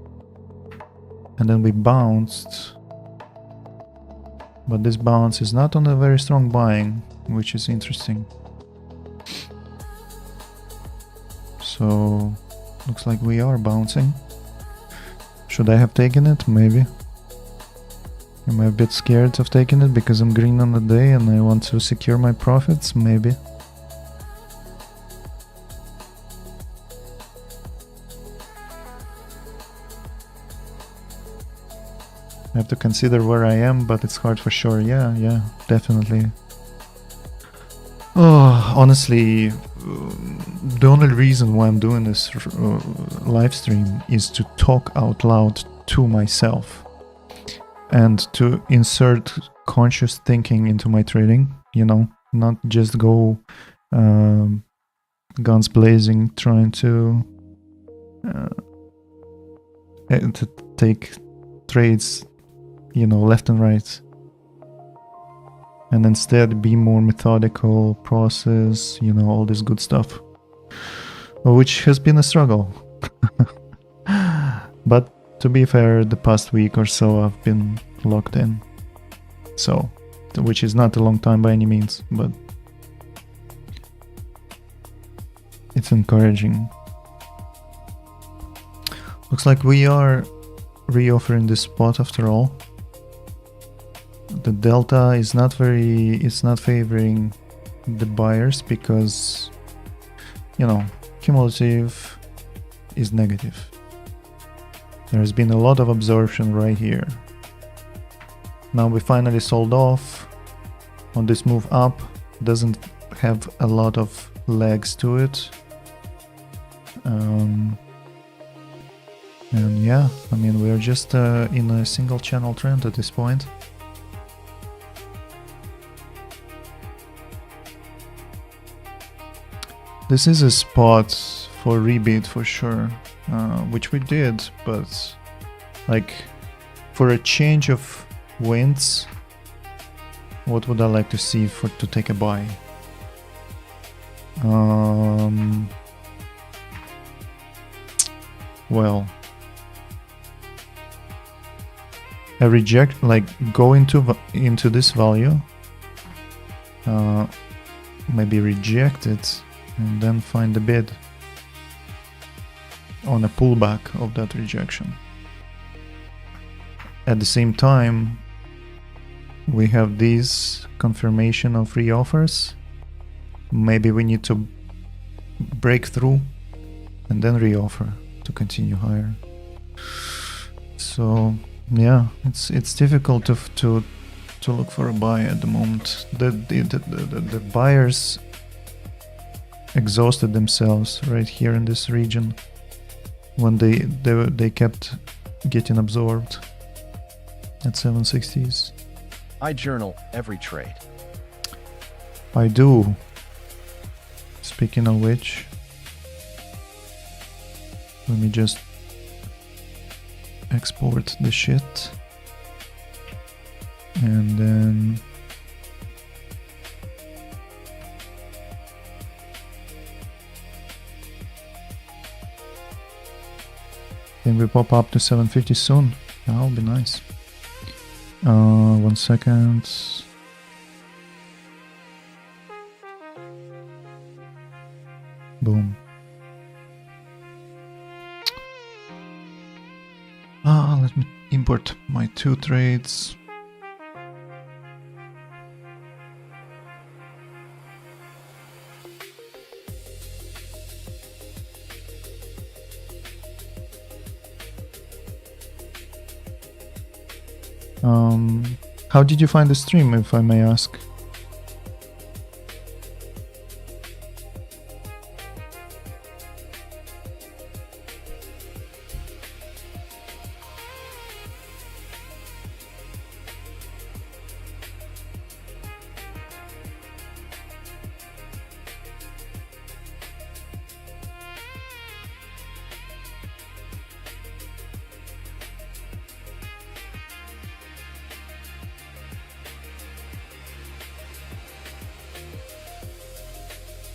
and then we bounced, but this bounce is not on a very strong buying, which is interesting. So looks like we are bouncing. Should I have taken it? Maybe. Am I a bit scared of taking it because I'm green on the day and I want to secure my profits? Maybe. I have to consider where I am, but it's hard for sure. Yeah, definitely. Oh, honestly, the only reason why I'm doing this live stream is to talk out loud to myself and to insert conscious thinking into my trading, you know, not just go guns blazing trying to take trades, you know, left and right, and instead be more methodical, process, you know, all this good stuff, which has been a struggle. But to be fair, the past week or so I've been locked in, so, which is not a long time by any means, but it's encouraging. Looks like we are reoffering this spot after all. The delta is not favoring the buyers because, you know, cumulative is negative. There's been a lot of absorption right here. Now we finally sold off on this move up. Doesn't have a lot of legs to it. And yeah, I mean, we're just in a single channel trend at this point. This is a spot for rebid for sure, which we did, but like for a change of winds, what would I like to see to take a buy? Well, I reject, like, go into this value, maybe reject it, and then find a bid on a pullback of that rejection. At the same time, we have this confirmation of reoffers. Maybe we need to break through and then reoffer to continue higher. So yeah, it's difficult to to look for a buy at the moment. The buyers exhausted themselves right here in this region when they kept getting absorbed at 760s. I journal every trade. I do. Speaking of which, let me just export the shit and then can we pop up to 750 soon? That'll be nice. 1 second. Boom. Let me import my 2 trades. How did you find the stream, if I may ask?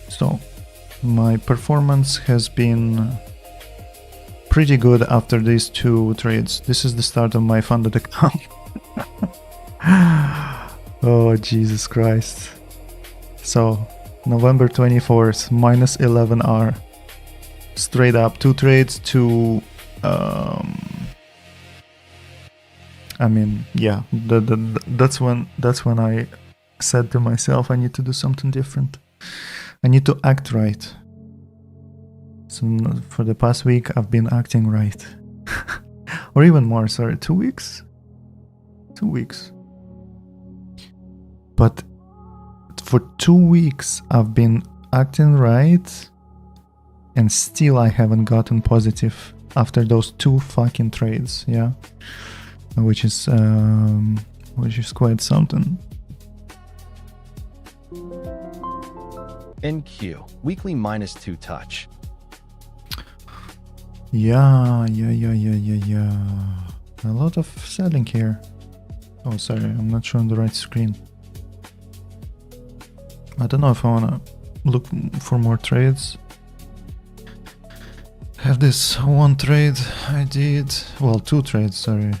So, my performance has been pretty good after these 2 trades. This is the start of my funded account. Oh, Jesus Christ. So, November 24th, minus 11R. Straight up, 2 trades, 2... I mean, yeah, that's when I said to myself, I need to do something different. I need to act right. So for the past week, I've been acting right. Or even more, sorry, 2 weeks? 2 weeks. But for 2 weeks, I've been acting right, and still I haven't gotten positive after those 2 fucking trades, yeah? Which is quite something. NQ, weekly minus 2 touch. Yeah. A lot of selling here. Oh, sorry, I'm not showing the right screen. I don't know if I wanna look for more trades. Have this 1 trade I did, well, 2 trades, sorry.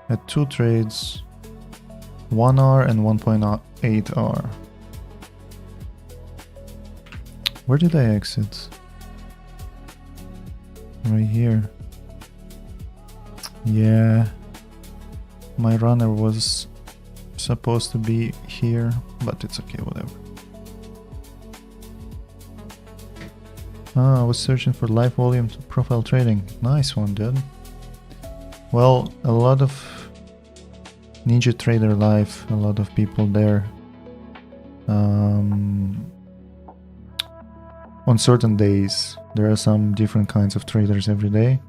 Had 2 trades, 1R and 1.8R. Where did I exit? Right here. Yeah. My runner was supposed to be here, but it's okay, whatever. I was searching for live volume profile trading. Nice one, dude. Well, a lot of Ninja Trader Live, a lot of people there. On certain days, there are some different kinds of traders every day.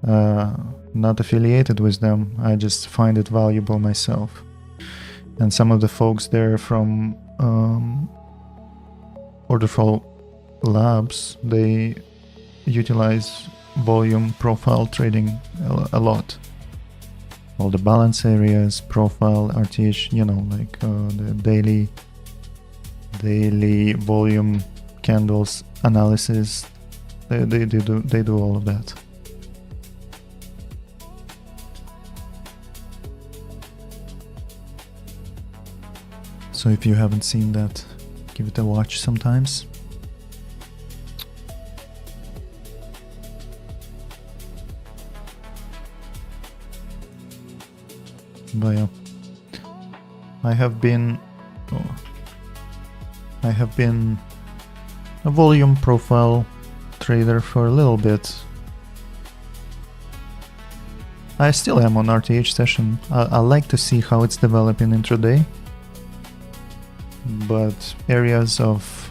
Not affiliated with them, I just find it valuable myself. And some of the folks there from Orderflow Labs, they utilize volume profile trading a lot. All the balance areas, profile, RTH, you know, like the daily volume candles analysis, they do all of that. So if you haven't seen that, give it a watch sometimes. But yeah, I have been a volume profile trader for a little bit. I still am on RTH session. I like to see how it's developing intraday, but areas of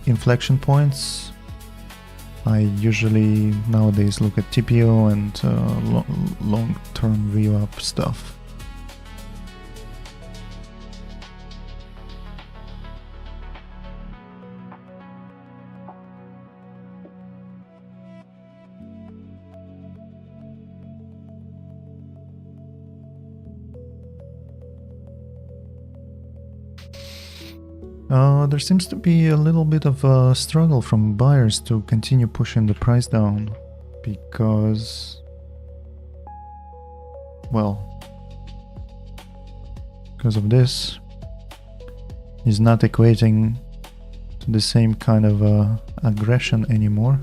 inflection points, I usually nowadays look at TPO and long-term Vwap stuff. There seems to be a little bit of a struggle from buyers to continue pushing the price down because, well, because of this is not equating to the same kind of aggression anymore.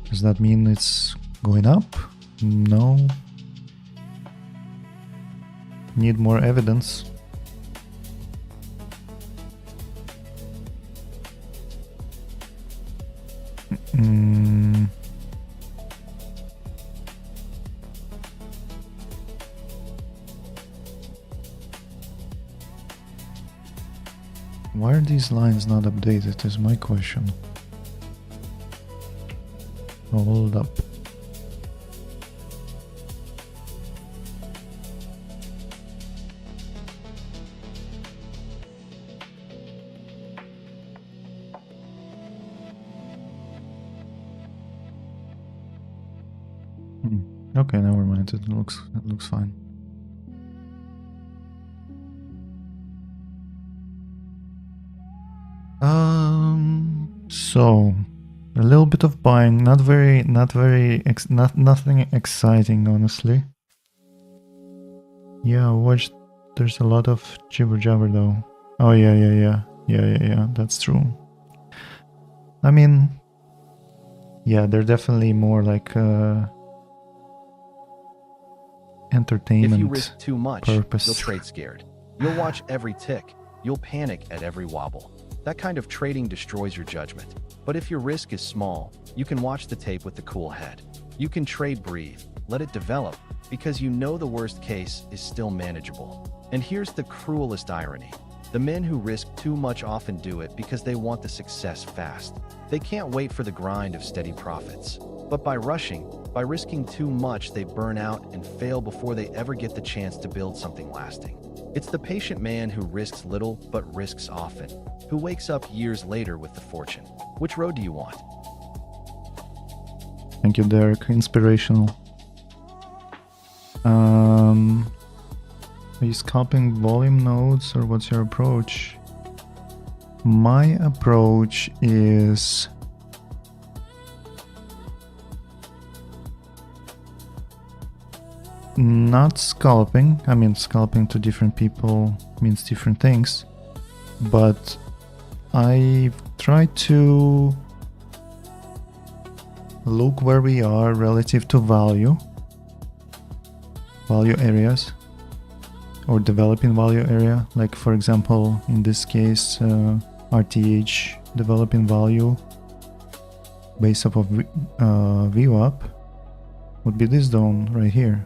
Does that mean it's going up? No. Need more evidence. Why are these lines not updated is my question. Hold up. Okay, never mind. It looks fine. So a little bit of buying, nothing exciting, honestly. Yeah, watch. There's a lot of jibber jabber though. Oh yeah. That's true. I mean, yeah, they're definitely more like entertainment. If you risk too much, purpose. You'll trade scared. You'll watch every tick. You'll panic at every wobble. That kind of trading destroys your judgment. But if your risk is small, you can watch the tape with a cool head. You can trade, breathe, let it develop, because you know the worst case is still manageable. And here's the cruelest irony. The men who risk too much often do it because they want the success fast. They can't wait for the grind of steady profits. But by risking too much, they burn out and fail before they ever get the chance to build something lasting. It's the patient man who risks little but risks often, who wakes up years later with the fortune. Which road do you want? Thank you, Derek. Inspirational. Are you scalping volume nodes, or what's your approach? My approach is not scalping. I mean, scalping to different people means different things, but I try to look where we are relative to value areas, or developing value area. Like for example, in this case, RTH developing value based off of Vwap would be this zone right here.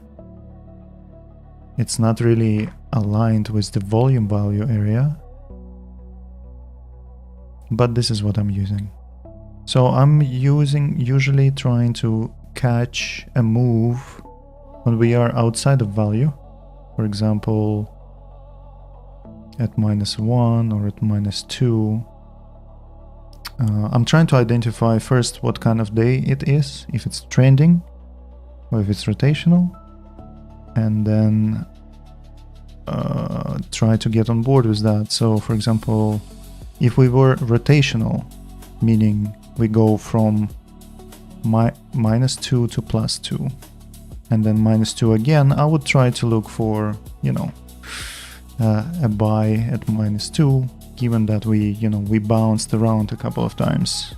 It's not really aligned with the volume value area, but this is what I'm using. So I'm usually trying to catch a move when we are outside of value. For example, at -1 or at -2. I'm trying to identify first what kind of day it is, if it's trending or if it's rotational, and then try to get on board with that. So for example, if we were rotational, meaning we go from -2 to +2 and then -2 again, I would try to look for, a buy at -2, given that we bounced around a couple of times.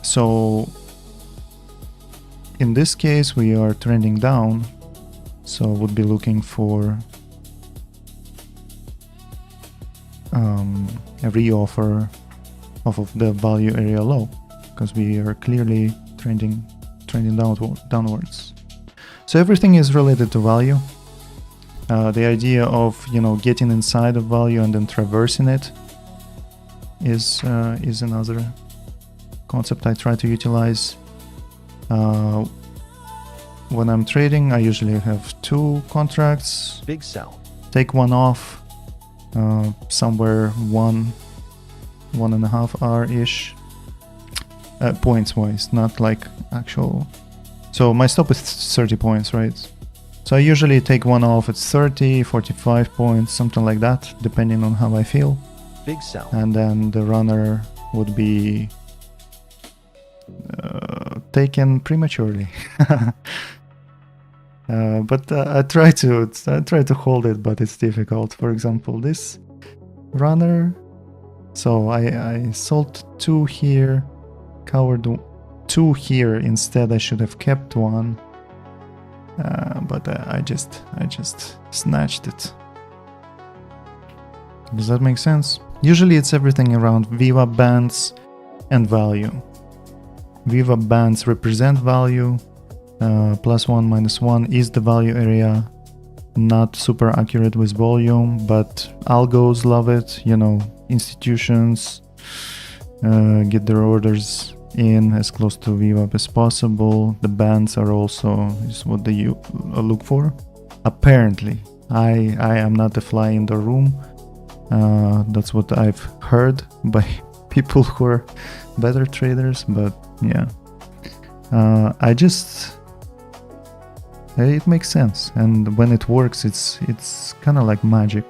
So in this case we are trending down, so I would be looking for a reoffer off of the value area low, because we are clearly trending trending downwards. So everything is related to value. The idea of, you know, getting inside of value and then traversing it is another concept I try to utilize. When I'm trading, I usually have 2 contracts. Big sell. Take one off somewhere 1.5 hour-ish. Points wise, not like actual. So my stop is 30 points, right? So I usually take one off at 30, 45 points, something like that, depending on how I feel. Big sell. And then the runner would be taken prematurely. But I try to hold it, but it's difficult. For example, this runner. So I sold 2 here, covered 2 here. Instead, I should have kept 1. But I just snatched it. Does that make sense? Usually it's everything around Vwap bands and value. Vwap bands represent value. +1, -1 is the value area. Not super accurate with volume, but algos love it. You know, institutions get their orders in as close to Vwap as possible. The bands are also is what they look for. Apparently, I am not a fly in the room. That's what I've heard by people who are better traders, but yeah. It makes sense, and when it works, it's kind of like magic.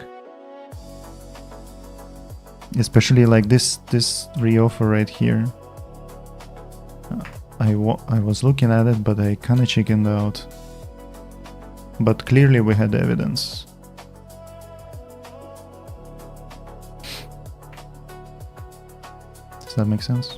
Especially like this reoffer right here. I was looking at it, but I kind of chickened out. But clearly we had evidence. Does that make sense?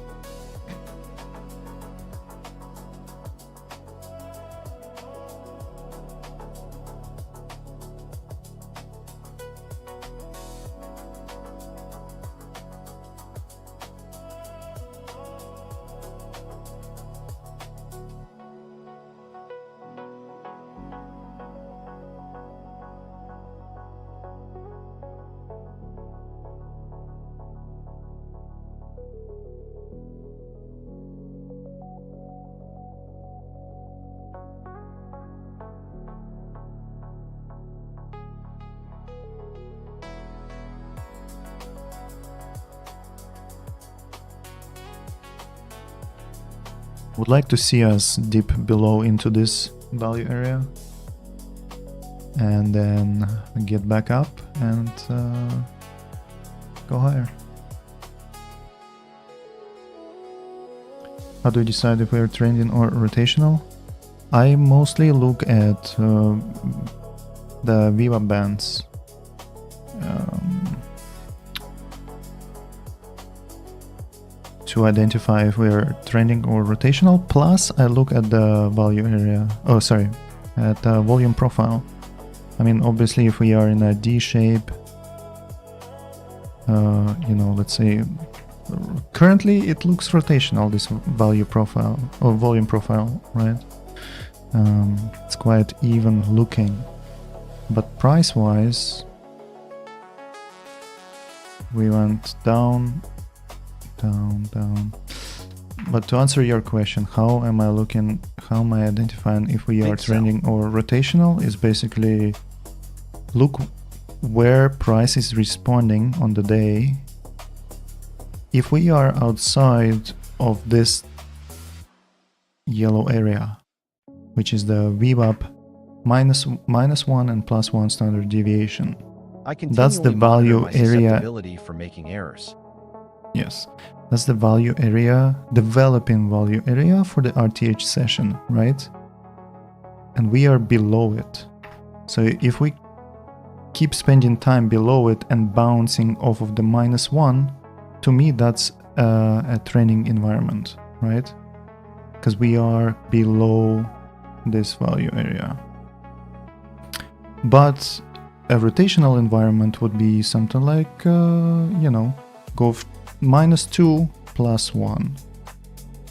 Would like to see us dip below into this value area and then get back up and go higher. How do you decide if we are trending or rotational? I mostly look at the Vwap bands. To identify if we are trending or rotational. Plus, I look at the value area. Oh, sorry, at the volume profile. I mean, obviously, if we are in a D shape, you know, let's say, currently it looks rotational. This value profile or volume profile, right? It's quite even looking, but price-wise, we went down. But to answer your question, how am I identifying if we are trending or rotational, is basically look where price is responding on the day. If we are outside of this yellow area, which is the Vwap -1 and +1 standard deviation, that's the value area for making errors. Yes, that's the value area, developing value area for the RTH session, right? And we are below it. So if we keep spending time below it and bouncing off of the -1, to me that's a training environment, right? Because we are below this value area. But a rotational environment would be something like, you know, go -2 +1.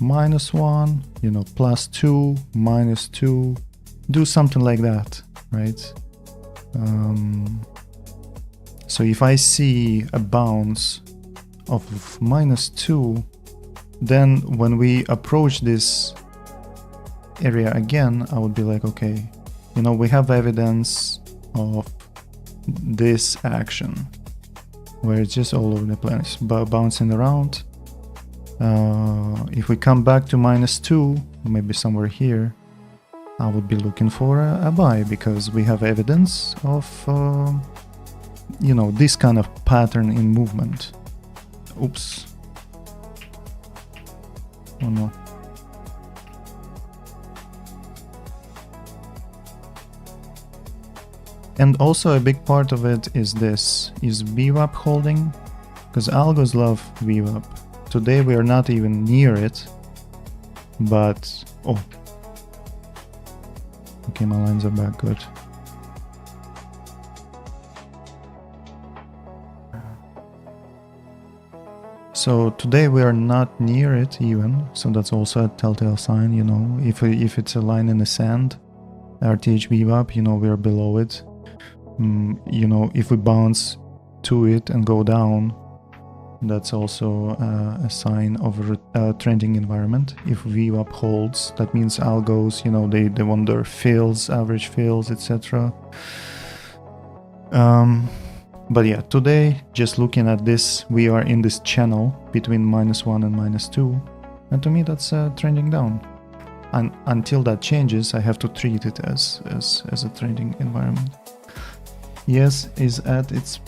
-1, you know, +2, -2, do something like that, right? So if I see a bounce of -2, then when we approach this area again, I would be like, okay, you know, we have evidence of this action where it's just all over the place, bouncing around. If we come back to -2, maybe somewhere here, I would be looking for a buy, because we have evidence of, you know, this kind of pattern in movement. Oops. Oh no. And also a big part of it is Vwap holding, because algos love Vwap. Today we are not even near it, but oh, okay, my lines are back, good. So today we are not near it even, so that's also a telltale sign, you know, if it's a line in the sand, RTH Vwap, you know, we are below it. You know, if we bounce to it and go down, that's also a sign of a trending environment. If Vwap holds, that means algos, you know, they want their fills, average fills, etc. But yeah, today, just looking at this, we are in this channel between -1 and -2, and to me that's trending down. And until that changes, I have to treat it as a trending environment. ES is at its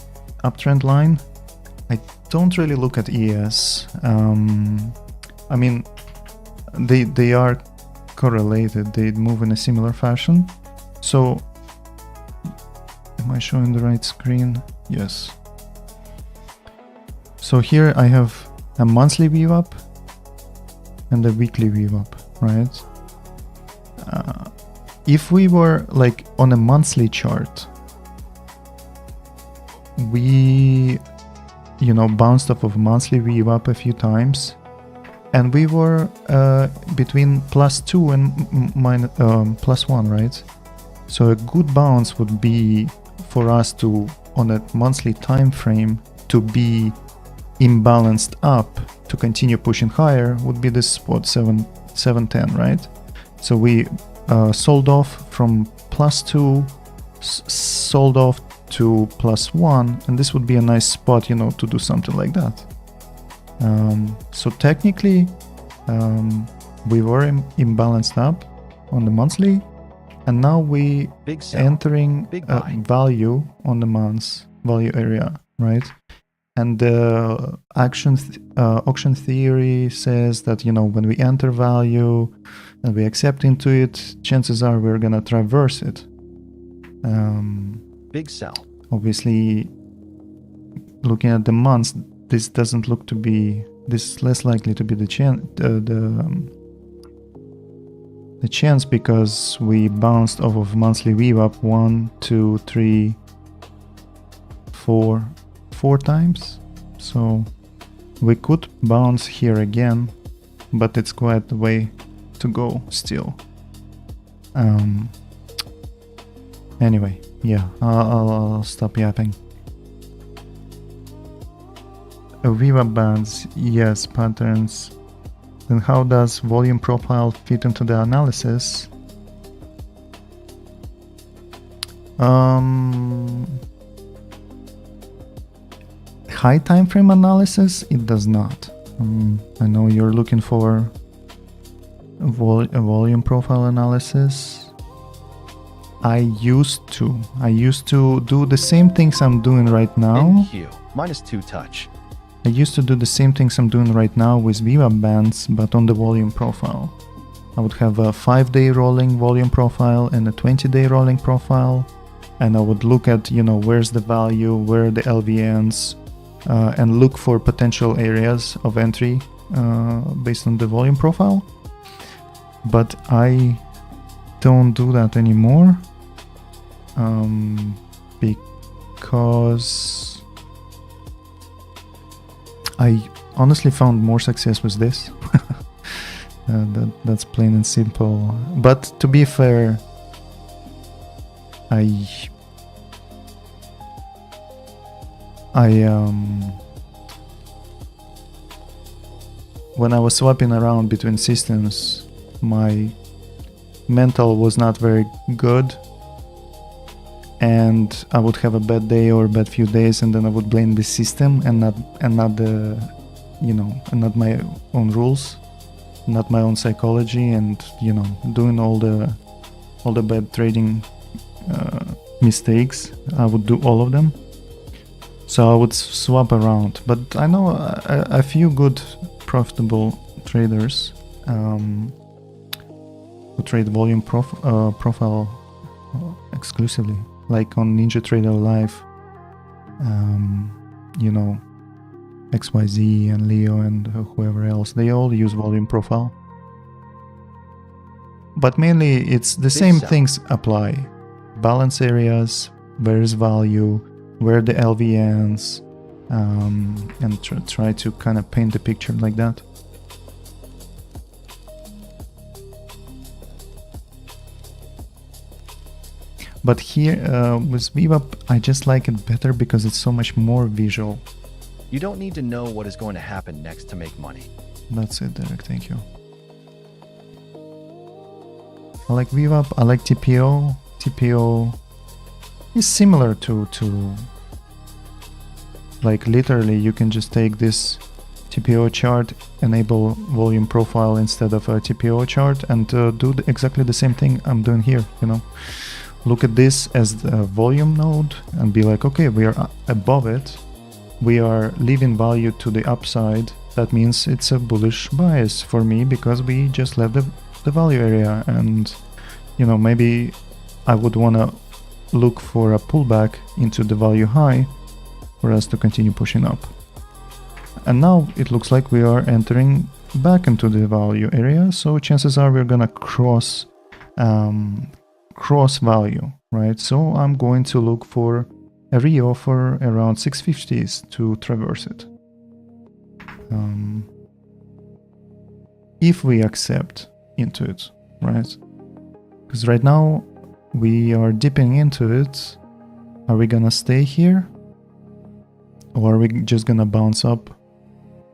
uptrend line. I don't really look at ES. I mean, they are correlated. They move in a similar fashion. So, am I showing the right screen? Yes. So here I have a monthly Vwap and a weekly Vwap, right? If we were like on a monthly chart, we, you know, bounced off of monthly Vwap a few times, and we were between +2 and +1, right? So a good bounce would be for us to, on a monthly time frame, to be imbalanced up to continue pushing higher, would be this spot 710, right? So we sold off from +2, sold off to +1, and this would be a nice spot, you know, to do something like that. So technically, we were imbalanced up on the monthly, and now we entering value on the month's value area, right? And the auction theory says that, you know, when we enter value and we accept into it, chances are we're gonna traverse it. Big sell. Obviously, looking at the months, this doesn't look to be, this is less likely to be the chance, because we bounced off of monthly Vwap 1, 2, 3, 4 times. So we could bounce here again, but it's quite a way to go still. Anyway, yeah, I'll stop yapping. Vwap bands, yes, patterns. Then how does volume profile fit into the analysis? High time frame analysis, it does not. I know you're looking for a volume profile analysis. I used to do the same things I'm doing right now. NQ, -2 touch. I used to do the same things I'm doing right now with Vwap bands, but on the volume profile. I would have a 5-day rolling volume profile and a 20-day rolling profile, and I would look at, you know, where's the value, where are the LVNs, and look for potential areas of entry based on the volume profile. But I don't do that anymore, because I honestly found more success with this. That's plain and simple. But to be fair, when I was swapping around between systems, my mental was not very good, and I would have a bad day or a bad few days, and then I would blame the system and not the, and not my own rules, not my own psychology, and doing all the bad trading mistakes. I would do all of them, so I would swap around. But I know a few good profitable traders who trade volume profile exclusively, like on NinjaTrader Live, XYZ and Leo and whoever else, they all use volume profile. But mainly it's the same things apply. Balance areas, where is value, where are the LVNs, and try to kind of paint the picture like that. But here with Vwap, I just like it better because it's so much more visual. You don't need to know what is going to happen next to make money. That's it, Derek. Thank you. I like Vwap. I like TPO. TPO is similar to like literally you can just take this TPO chart, enable volume profile instead of a TPO chart, and do exactly the same thing I'm doing here. Look at this as the volume node and be like, okay, we are above it. We are leaving value to the upside. That means it's a bullish bias for me because we just left the value area, and maybe I would want to look for a pullback into the value high for us to continue pushing up. And now it looks like we are entering back into the value area, so chances are we're gonna cross value, right? So I'm going to look for a reoffer around 650s to traverse it. If we accept into it, right? Because right now we are dipping into it. Are we gonna stay here? Or are we just gonna bounce up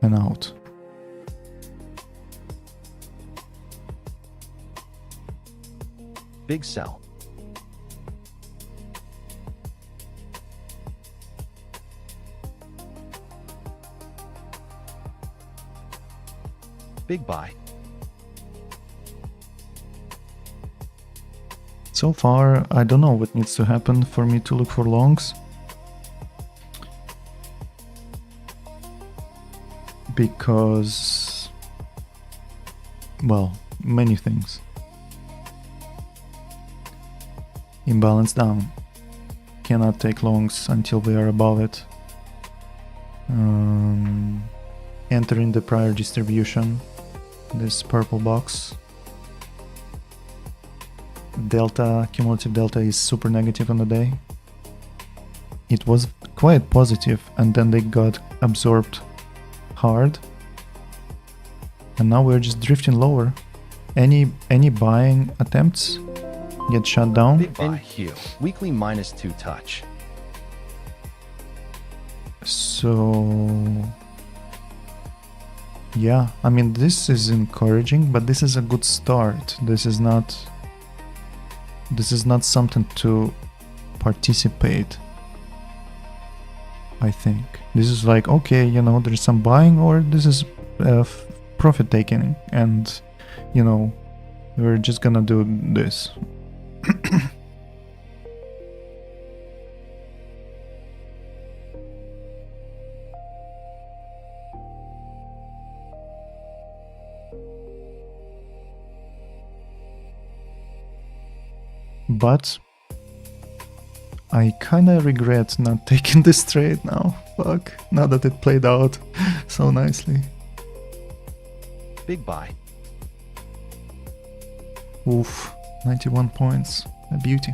and out? Big sell. Big buy. So far, I don't know what needs to happen for me to look for longs. Because, well, many things. Imbalance down. Cannot take longs until we are above it. Entering the prior distribution. This purple box. Delta, cumulative delta is super negative on the day. It was quite positive and then they got absorbed hard. And now we're just drifting lower. Any buying attempts get shut down. Big buy Q. Weekly -2 touch. So yeah, I mean, this is encouraging, but this is a good start. This is not something to participate, I think. This is like, okay, there's some buying, or this is profit taking, and we're just gonna do this. But I kinda regret not taking this trade now. Fuck, now that it played out so nicely. Big buy. Oof, 91 points, a beauty.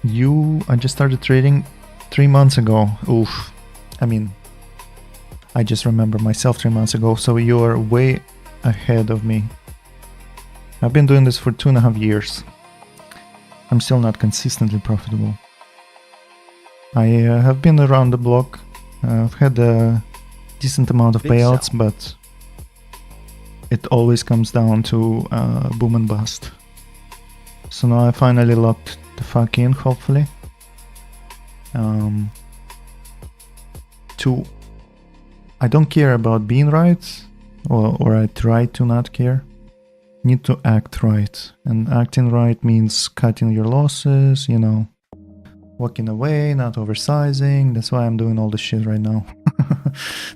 I just started trading 3 months ago. Oof. I mean, I just remember myself 3 months ago, so you're way ahead of me. I've been doing this for 2.5 years. I'm still not consistently profitable. I have been around the block. I've had a decent amount of payouts, but it always comes down to boom and bust. So now I finally locked the fuck in, hopefully. I don't care about being right, or I try to not care. Need to act right, and acting right means cutting your losses, you know, walking away, not oversizing. That's why I'm doing all this shit right now.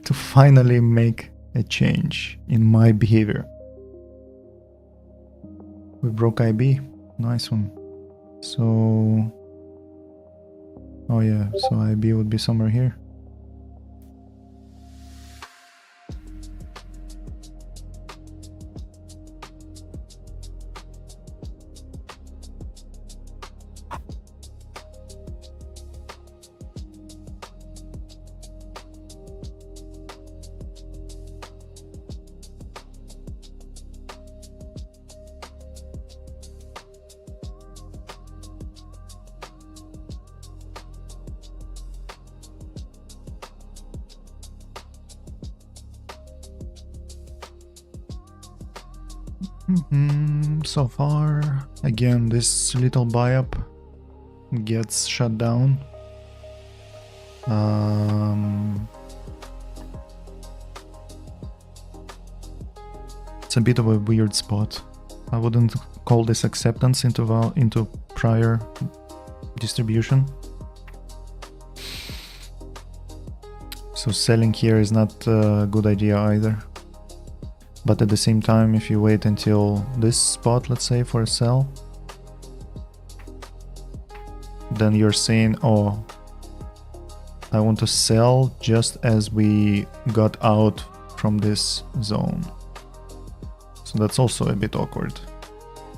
To finally make a change in my behavior. We broke IB. Nice one. So... oh yeah, so IB would be somewhere here. So far, again, this little buy-up gets shut down. It's a bit of a weird spot. I wouldn't call this acceptance into prior distribution. So selling here is not a good idea either. But at the same time, if you wait until this spot, let's say, for a sell, then you're saying, oh, I want to sell just as we got out from this zone. So that's also a bit awkward,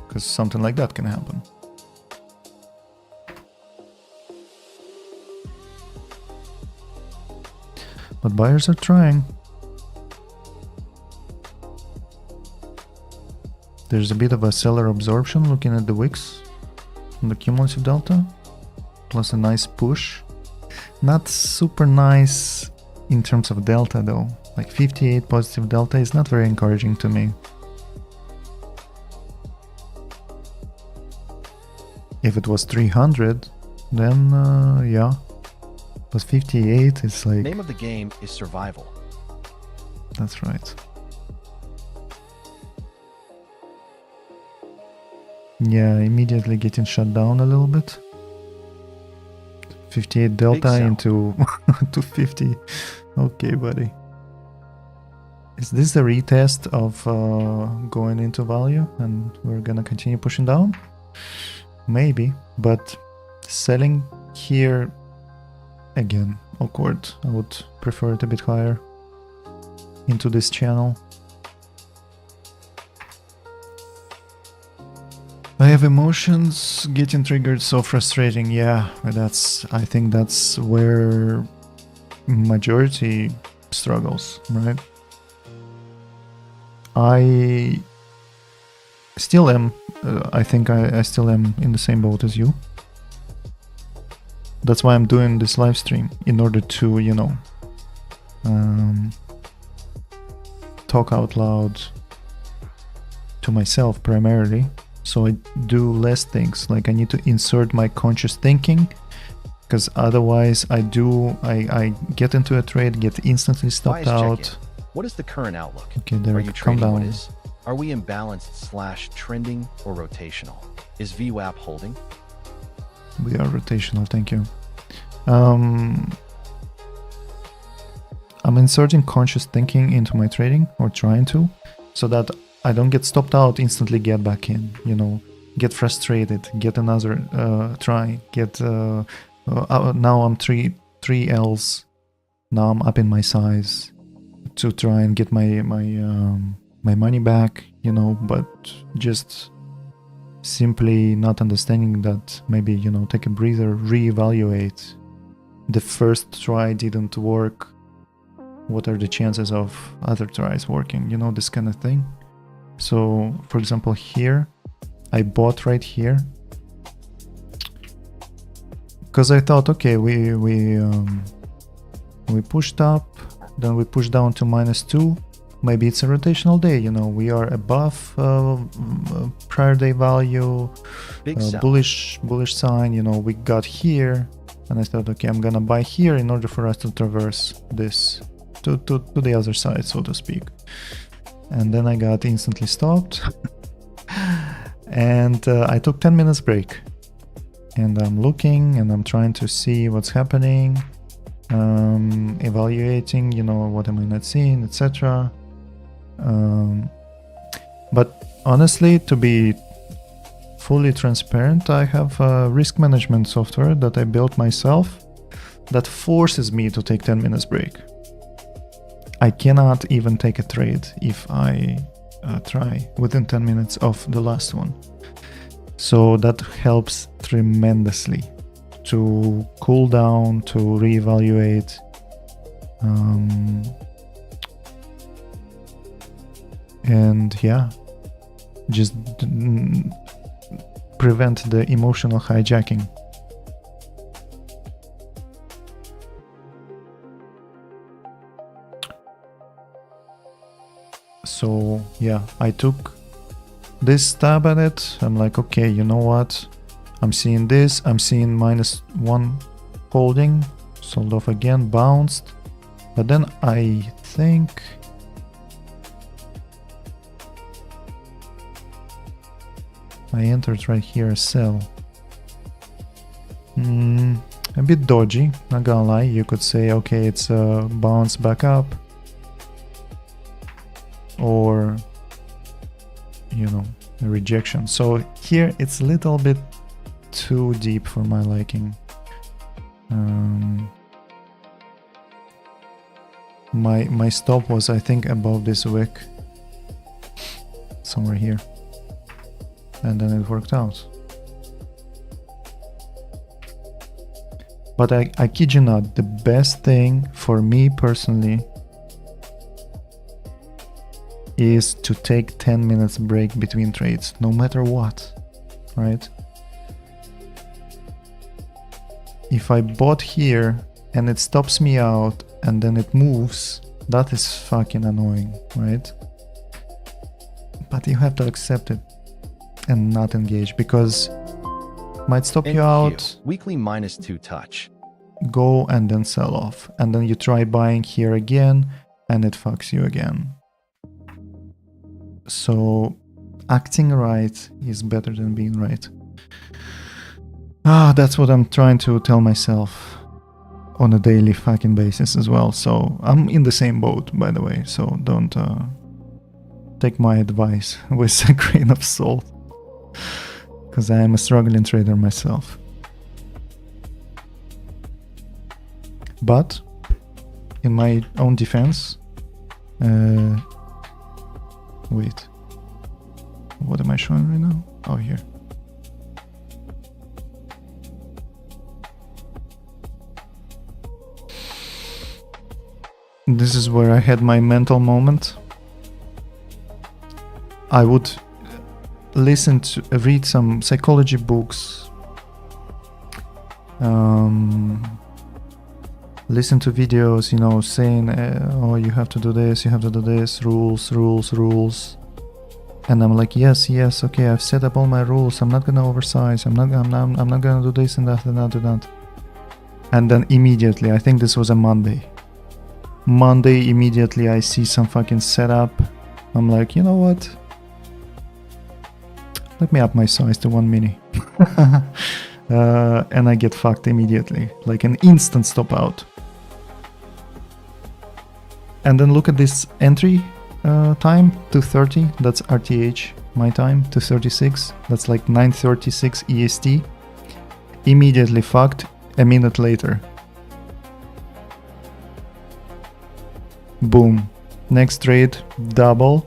because something like that can happen. But buyers are trying. There's a bit of a seller absorption looking at the wicks on the cumulative delta, plus a nice push. Not super nice in terms of delta though, like 58 positive delta is not very encouraging to me. If it was 300, then yeah, but 58 is like... Name of the game is survival. That's right. Yeah, immediately getting shut down a little bit. 58 delta into 250. Okay, buddy. Is this the retest of going into value and we're gonna continue pushing down? Maybe, but selling here, again, awkward. I would prefer it a bit higher into this channel. I have emotions getting triggered, so frustrating. Yeah, I think that's where majority struggles, right? I still am. I think I still am in the same boat as you. That's why I'm doing this live stream, in order to, you know, talk out loud to myself primarily. So I do less things, like I need to insert my conscious thinking, because otherwise I get into a trade, get instantly stopped out. What is the current outlook? Okay, there, are you calm trading? down. What is? Are we imbalanced / trending or rotational? Is Vwap holding? We are rotational, thank you. I'm inserting conscious thinking into my trading, or trying to, so that I don't get stopped out, instantly get back in, you know, get frustrated, get another try, get, now I'm 3 Ls, now I'm up in my size to try and get my money back, you know, but just simply not understanding that maybe, you know, take a breather, reevaluate. The first try didn't work. What are the chances of other tries working? You know, this kind of thing. So, for example, here, I bought right here because I thought, okay, we pushed up, then we pushed down to -2. Maybe it's a rotational day, you know, we are above prior day value, bullish sign, you know, we got here, and I thought, okay, I'm gonna buy here in order for us to traverse this to the other side, so to speak. And then I got instantly stopped. And I took 10 minutes break, and I'm looking and I'm trying to see what's happening, evaluating, you know, what am I not seeing, etc. But honestly, to be fully transparent, I have a risk management software that I built myself that forces me to take 10 minutes break. I cannot even take a trade if I try within 10 minutes of the last one. So that helps tremendously to cool down, to reevaluate. And yeah, just prevent the emotional hijacking. So yeah, I took this stab at it. I'm like, okay, you know what? I'm seeing this. I'm seeing -1 holding, sold off again, bounced. But then I think I entered right here a sell. A bit dodgy, not gonna lie. You could say, okay, it's a bounce back up, or, you know, a rejection. So here it's a little bit too deep for my liking. My stop was, I think, above this wick, somewhere here, and then it worked out. But I kid you not, the best thing for me personally is to take 10 minutes break between trades, no matter what, right? If I bought here and it stops me out and then it moves, that is fucking annoying, right? But you have to accept it and not engage, because it might stop you out. Weekly -2 touch. Go and then sell off, and then you try buying here again and it fucks you again. So acting right is better than being right. That's what I'm trying to tell myself on a daily fucking basis as well. So I'm in the same boat, by the way, so don't take my advice with a grain of salt, because I am a struggling trader myself. But in my own defense, wait, what am I showing right now? Oh, here. This is where I had my mental moment. I would read some psychology books, listen to videos, you know, saying, oh, you have to do this, you have to do this, rules. And I'm like, yes, okay, I've set up all my rules. I'm not gonna oversize. I'm not gonna do this and that and that and that. And then immediately, I think this was a Monday, immediately I see some fucking setup. I'm like, you know what? Let me up my size to 1 mini. And I get fucked immediately, like an instant stop out. And then look at this entry time, 2:30, that's RTH, my time, 2:36, that's like 9:36 EST. Immediately fucked a minute later. Boom. Next trade, double.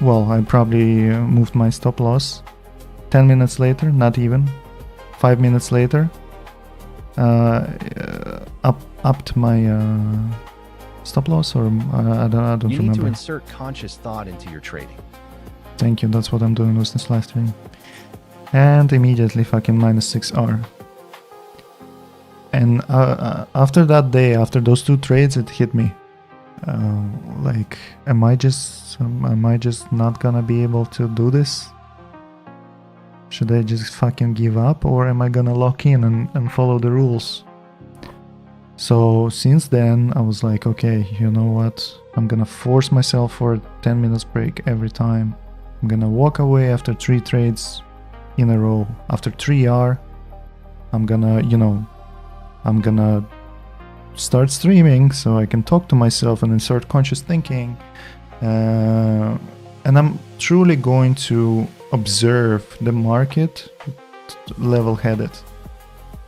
Well, I probably moved my stop loss 10 minutes later, not even 5 minutes later, upped my stop loss, or I don't You need remember. to insert conscious thought into your trading. Thank you, that's what I'm doing with this live stream. And immediately fucking -6R. And after that day, after those 2 trades, it hit me. Like, am I just not gonna be able to do this? Should I just fucking give up, or am I gonna lock in and follow the rules? So since then, I was like, okay, you know what? I'm gonna force myself for a 10 minutes break every time. I'm gonna walk away after 3 trades in a row. After 3R, I'm gonna, I'm gonna start streaming so I can talk to myself and insert conscious thinking. And I'm truly going to observe the market level-headed,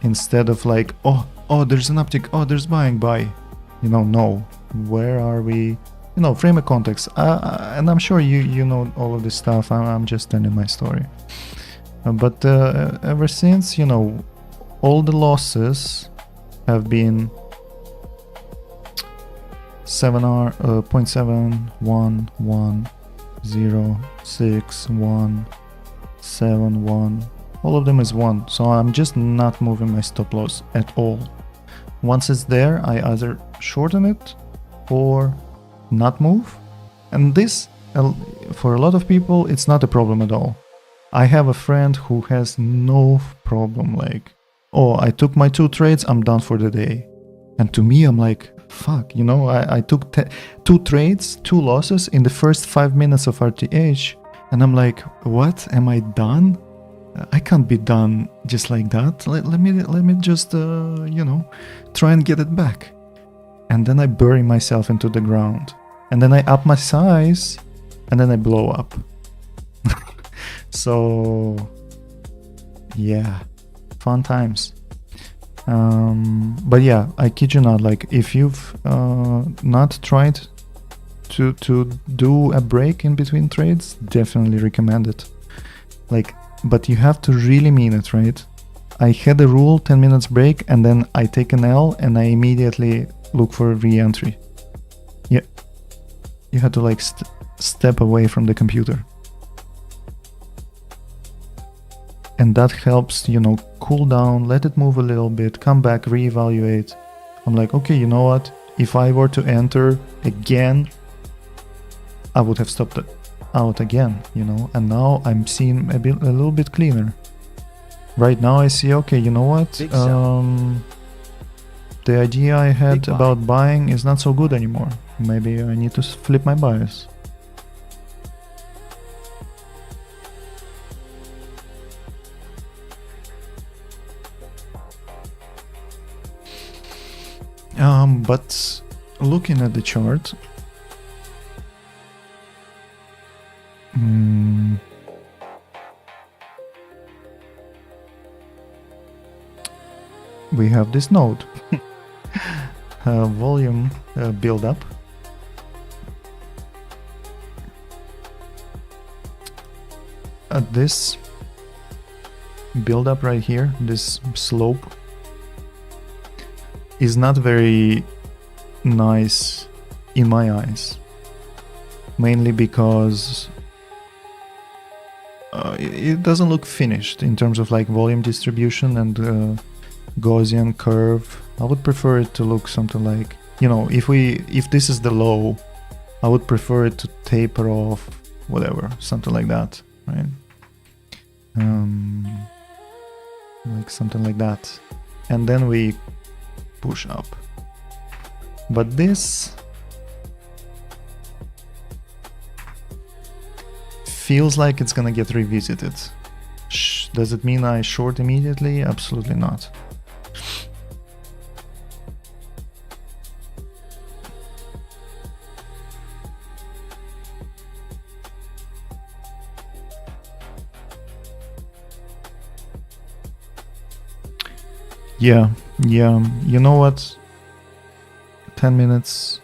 instead of like, oh, there's an uptick, oh, there's buying, buy. No, where are we? Frame of context. And I'm sure you know all of this stuff. I'm just telling my story. But ever since, all the losses have been 7R, 0.7, 1, 1, 0, 6, 1, 7, 1. All of them is 1. So I'm just not moving my stop loss at all. Once it's there, I either shorten it or not move. And this, for a lot of people, it's not a problem at all. I have a friend who has no problem, like, oh, I took my 2 trades, I'm done for the day. And to me, I'm like, fuck, I took 2 trades, 2 losses in the first 5 minutes of RTH. And I'm like, what? Am I done? I can't be done just like that. Let me just, try and get it back. And then I bury myself into the ground. And then I up my size, and then I blow up. So, yeah, fun times. But yeah, I kid you not, like, if you've not tried to do a break in between trades, definitely recommend it. Like, but you have to really mean it, right? I had a rule 10 minutes break, and then I take an L and I immediately look for a re-entry. Yeah, you have to like step away from the computer. And that helps, cool down, let it move a little bit, come back, reevaluate. I'm like, okay, you know what? If I were to enter again, I would have stopped it out again, and now I'm seeing a little bit cleaner. Right now I see, okay, you know what? The idea I had about buying is not so good anymore. Maybe I need to flip my bias. But looking at the chart, we have this node. Volume build up. At this build up right here, this slope is not very nice in my eyes, mainly because it doesn't look finished in terms of like volume distribution and Gaussian curve. I would prefer it to look something like, if this is the low, I would prefer it to taper off, whatever, something like that, right? Like something like that, and then we push up. But this feels like it's gonna get revisited. Does it mean I short immediately? Absolutely not. Yeah, you know what? 10 minutes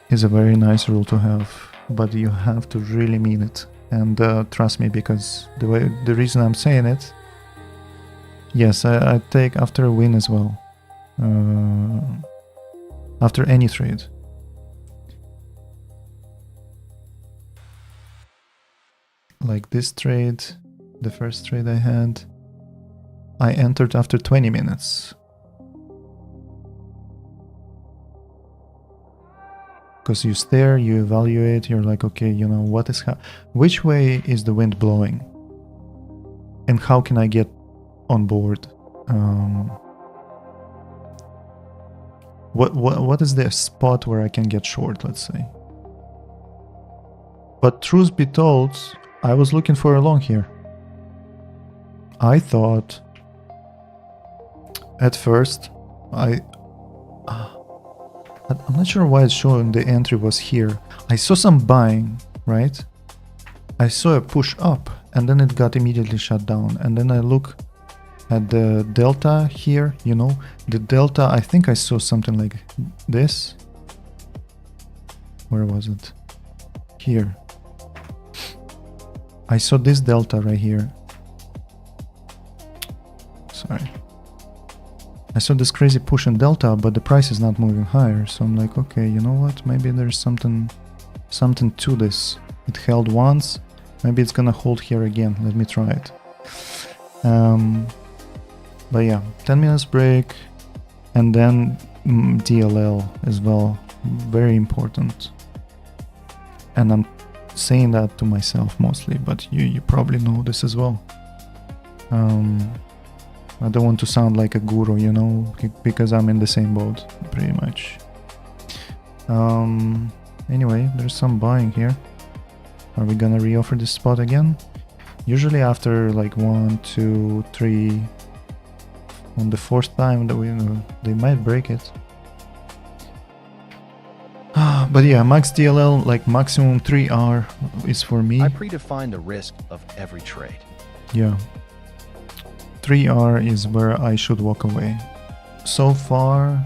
is a very nice rule to have, but you have to really mean it And trust me, because the reason I'm saying it, yes, I take after a win as well. After any trade. Like this trade, the first trade I had, I entered after 20 minutes. Because you stare, you evaluate, you're like, okay, you know, what is which way is the wind blowing? And how can I get on board? What is the spot where I can get short, let's say? But truth be told, I was looking for a long here. I thought at first, I'm not sure why it's showing the entry was here. I saw some buying, right? I saw a push up and then it got immediately shut down. And then I look at the delta here, you know, the delta, I think I saw something like this. Where was it? Here. I saw this delta right here. Sorry. I saw this crazy push in delta, but the price is not moving higher. So I'm like, okay, you know what? Maybe there's something to this. It held once. Maybe it's gonna hold here again. Let me try it. But yeah, 10 minutes break. And then DLL as well. Very important. And I'm saying that to myself mostly, but you probably know this as well. I don't want to sound like a guru, you know, because I'm in the same boat, pretty much. Anyway, there's some buying here. Are we gonna reoffer this spot again? Usually after like 1, 2, 3, on the 4th time that they might break it. But yeah, max DLL, like maximum 3R is for me. I predefine the risk of every trade. Yeah. 3R is where I should walk away. So far,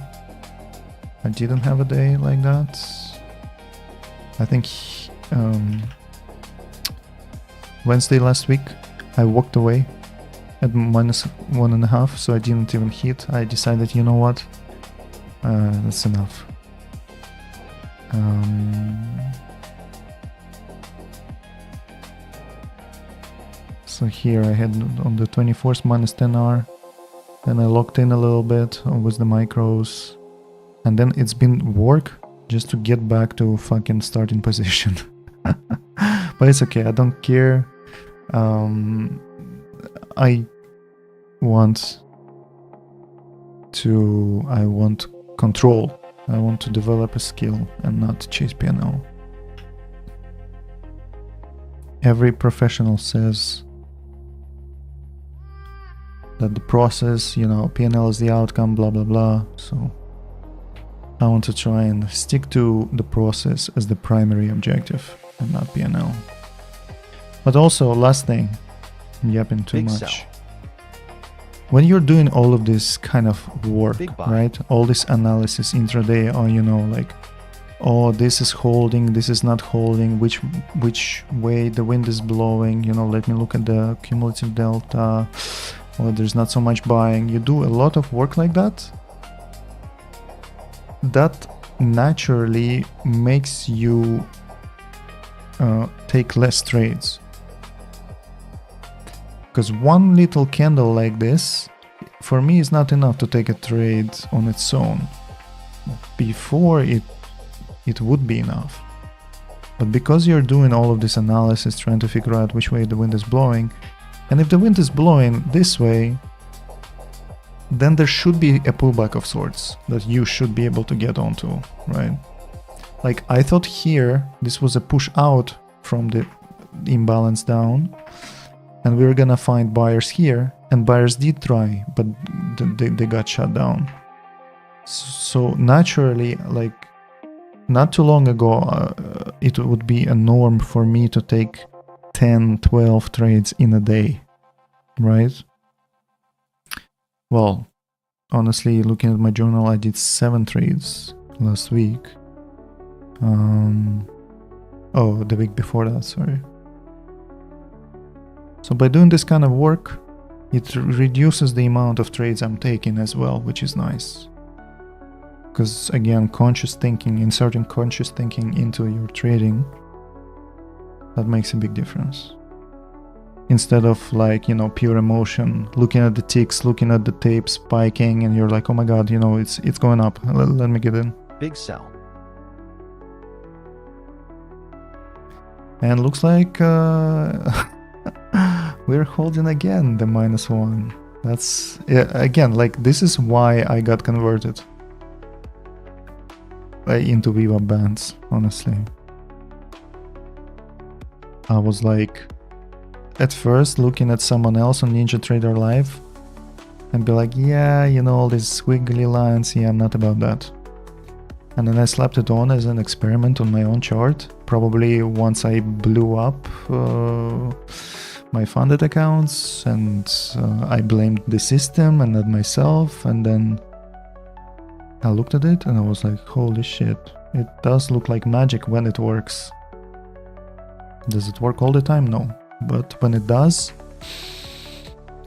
I didn't have a day like that. I think Wednesday last week, I walked away at -1.5, so I didn't even hit. I decided, you know what, that's enough. So here I had on the 24th -10R, then I locked in a little bit with the micros, and then it's been work just to get back to fucking starting position. But it's okay, I don't care. I want control. I want to develop a skill and not chase P&L. Every professional says that the process, you know, P&L is the outcome, blah, blah, blah. So I want to try and stick to the process as the primary objective and not P&L. But also, last thing, I'm yapping too much. Sell. When you're doing all of this kind of work, buy. right? All this analysis intraday, or you know, like, oh, this is holding, this is not holding, which way the wind is blowing, you know, let me look at the cumulative delta, or there's not so much buying. You do a lot of work like that. That naturally makes you take less trades. Because one little candle like this, for me, is not enough to take a trade on its own. Before it would be enough. But because you're doing all of this analysis, trying to figure out which way the wind is blowing, and if the wind is blowing this way, then there should be a pullback of sorts that you should be able to get onto, right? Like I thought here, this was a push out from the imbalance down, and we were gonna find buyers here, and buyers did try, but they got shut down. So naturally, like not too long ago, it would be a norm for me to take 10, 12 trades in a day, right? Well, honestly, looking at my journal, I did 7 trades last week. Oh, the week before that, sorry. So by doing this kind of work, it reduces the amount of trades I'm taking as well, which is nice. Because again, conscious thinking, inserting conscious thinking into your trading, that makes a big difference. Instead of like, you know, pure emotion, looking at the ticks, looking at the tape spiking, and you're like, oh my god, you know, it's going up. Let me get in. Big sell. And looks like we're holding again the -1. That's, yeah, again, like this is why I got converted into Vwap bands, honestly. I was like, at first looking at someone else on NinjaTrader Live and be like, yeah, you know, all these squiggly lines, yeah, I'm not about that. And then I slapped it on as an experiment on my own chart. Probably once I blew up my funded accounts, and I blamed the system and not myself, and then I looked at it and I was like, holy shit, it does look like magic when it works. Does it work all the time? No. But when it does,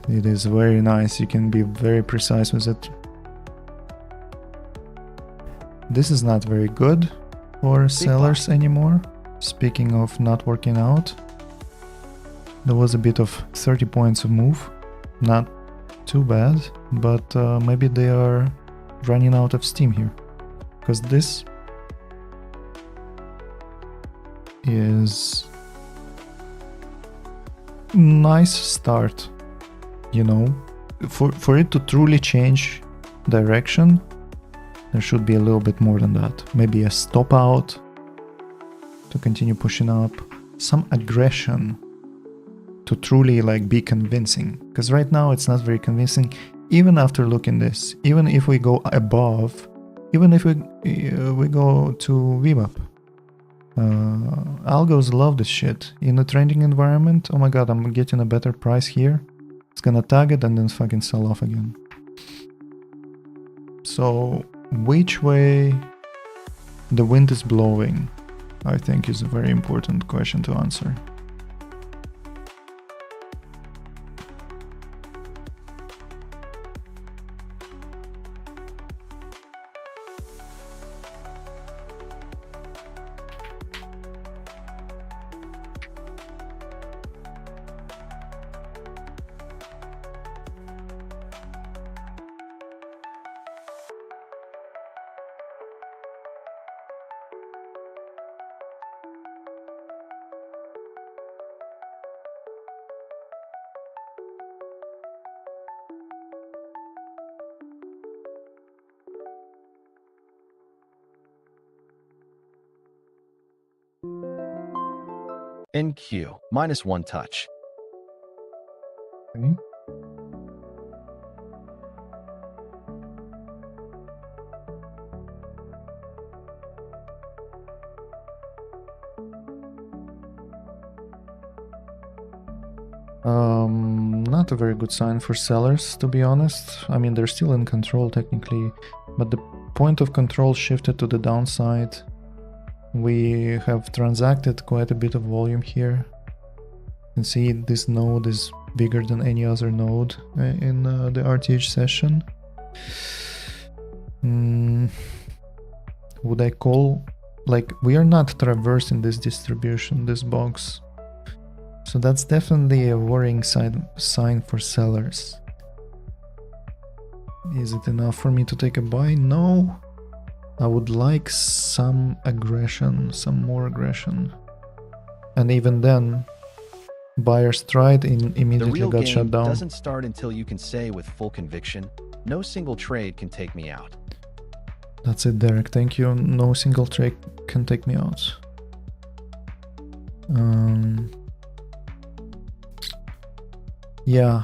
it is very nice. You can be very precise with it. This is not very good for sellers anymore. Speaking of not working out, there was a bit of 30 points of move. Not too bad, but maybe they are running out of steam here. Because this is nice start, you know. For it to truly change direction, there should be a little bit more than that. Maybe a stop out to continue pushing up, some aggression to truly like be convincing, because right now it's not very convincing. Even after looking this, even if we go above, even if we go to Vwap, algos love this shit. In a trending environment, oh my god, I'm getting a better price here. It's gonna tag it and then fucking sell off again. So which way the wind is blowing, I think, is a very important question to answer. NQ, -1 touch. Okay. Not a very good sign for sellers, to be honest. I mean, they're still in control technically, but the point of control shifted to the downside. We have transacted quite a bit of volume here. You can see this node is bigger than any other node in the RTH session. Would I call, like, we are not traversing this distribution, this box. So that's definitely a worrying sign for sellers. Is it enough for me to take a buy? No. I would like some aggression, some more aggression. And even then, buyers tried and immediately The real got shut game down. doesn't start until you can say with full conviction, no single trade can take me out. That's it, Derek. Thank you. No single trade can take me out. Yeah.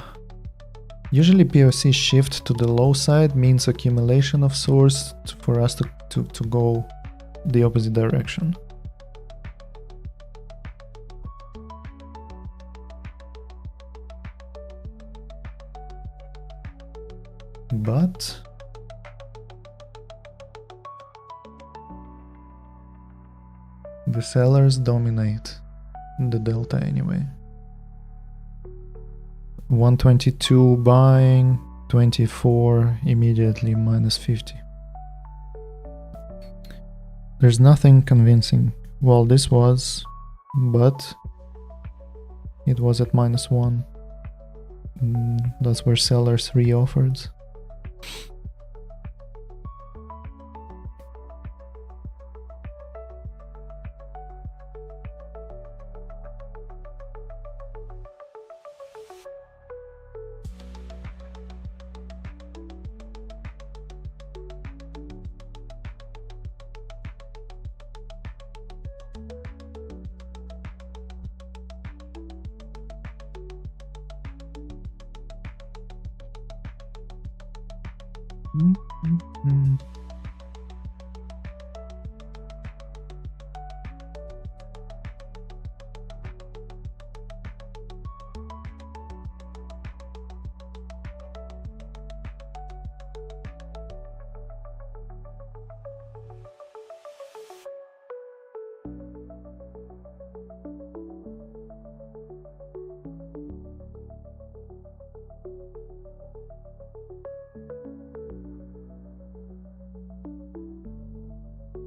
Usually POC shift to the low side means accumulation of source for us to go the opposite direction. But the sellers dominate the delta anyway. 122 buying, 24 immediately minus 50. There's nothing convincing. Well, this was, but it was at -1. That's where sellers re-offered.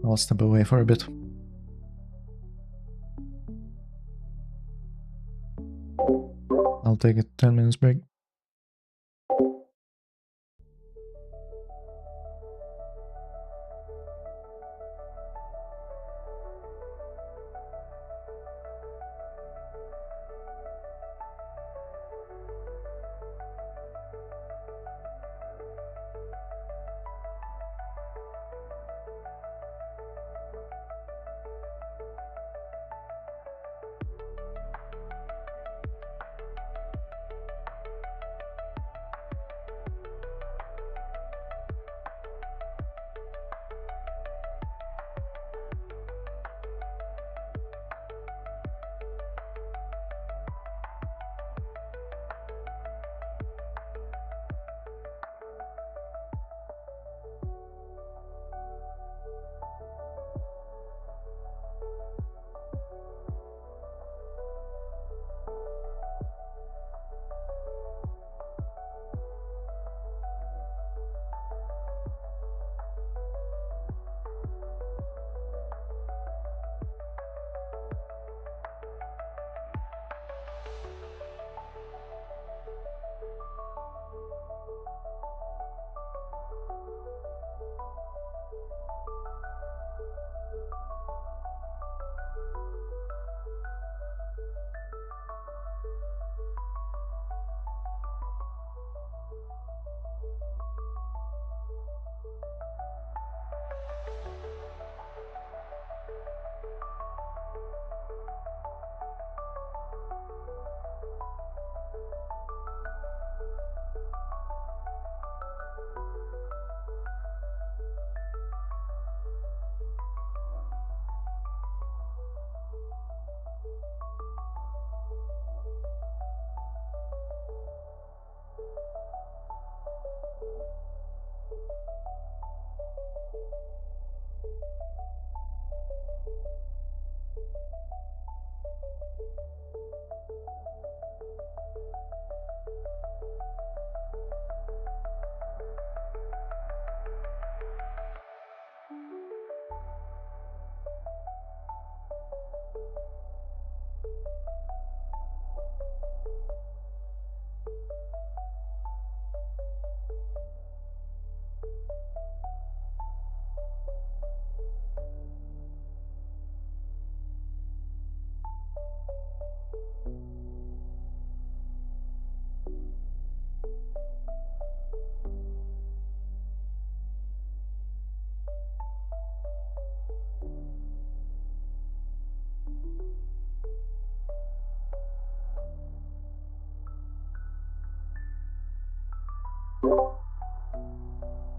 I'll step away for a bit. I'll take a 10 minutes break.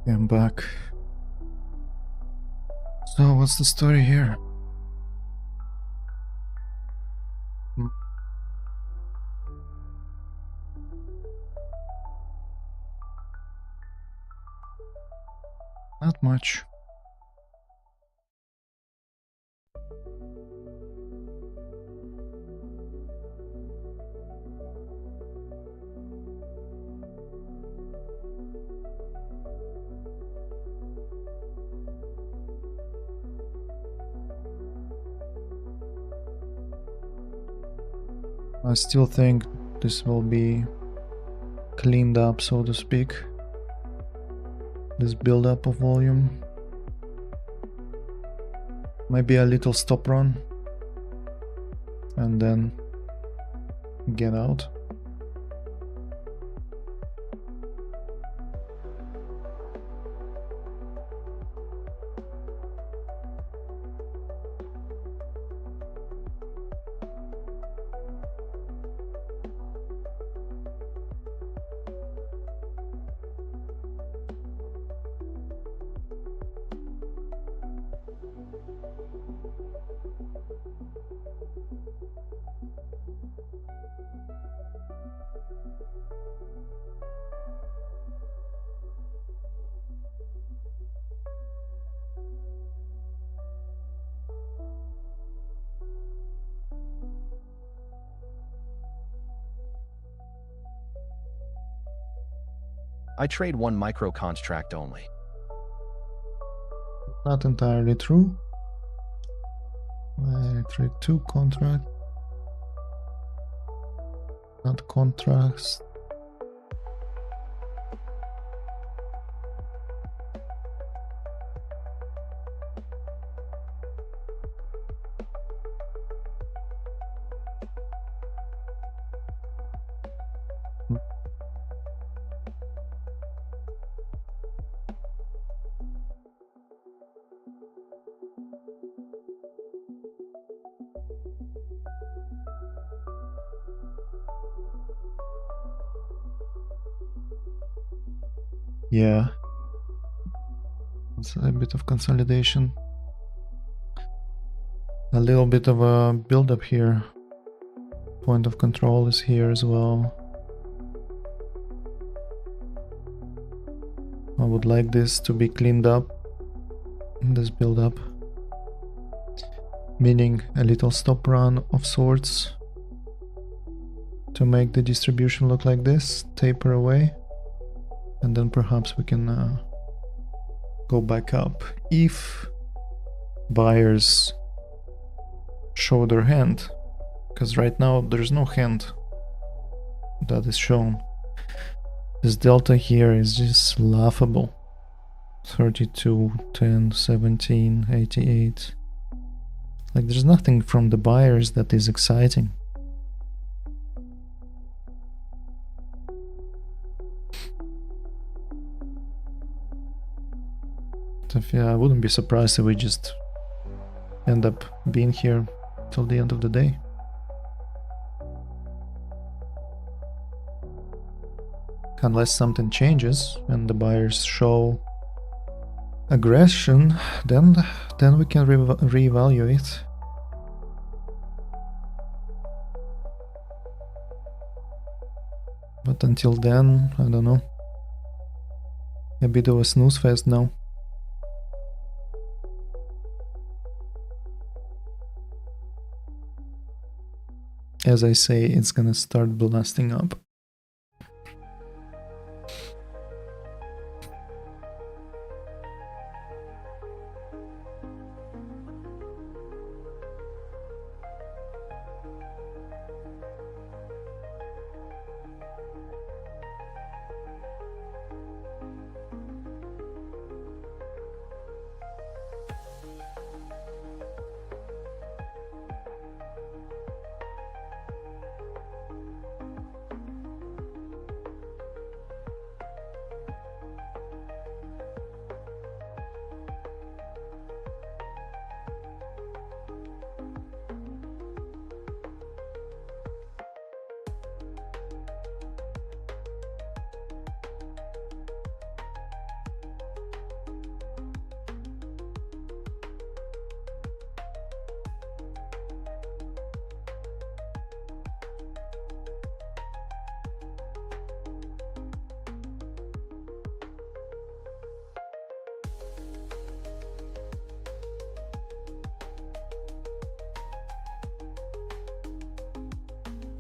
I'm back. So what's the story here? Not much. I still think this will be cleaned up, so to speak. This build-up of volume. Maybe a little stop run. And then get out. I trade one micro contract only. Not entirely true. I trade 2 contracts. Not contracts. Yeah. It's a bit of consolidation. A little bit of a build-up here. Point of control is here as well. I would like this to be cleaned up. This build-up. Meaning a little stop run of sorts. To make the distribution look like this. Taper away. And then perhaps we can go back up if buyers show their hand, because right now there's no hand that is shown. This delta here is just laughable. 32, 10, 17, 88. Like there's nothing from the buyers that is exciting. Yeah, I wouldn't be surprised if we just end up being here till the end of the day. Unless something changes and the buyers show aggression, then we can reevaluate. But until then, I don't know. A bit of a snooze fest now. As I say, it's gonna start blasting up.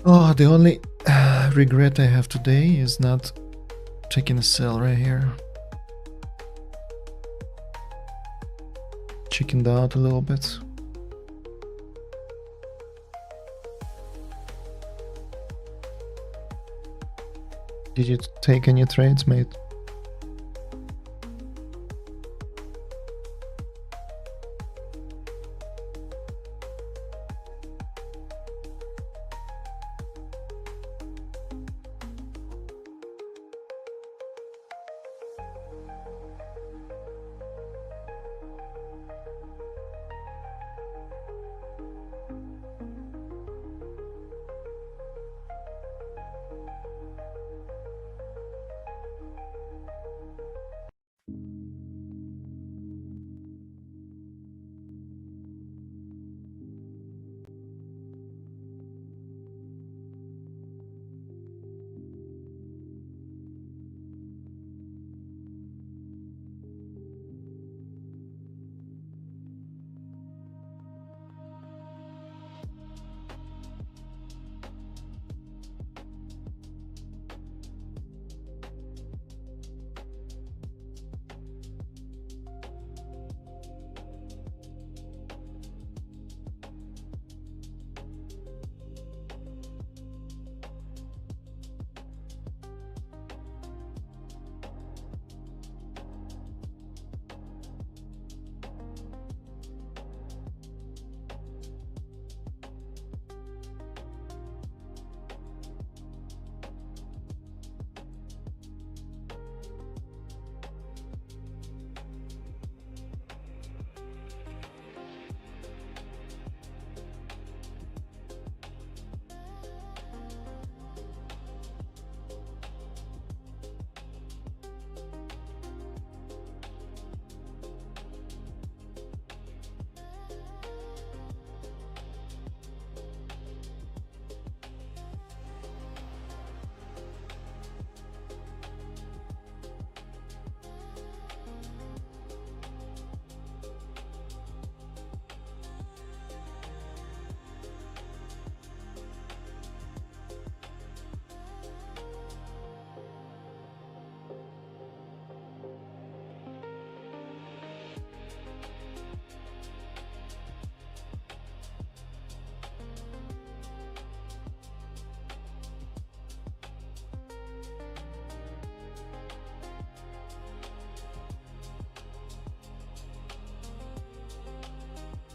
Oh, the only regret I have today is not taking a sell right here. Chickened out a little bit. Did you take any trades, mate?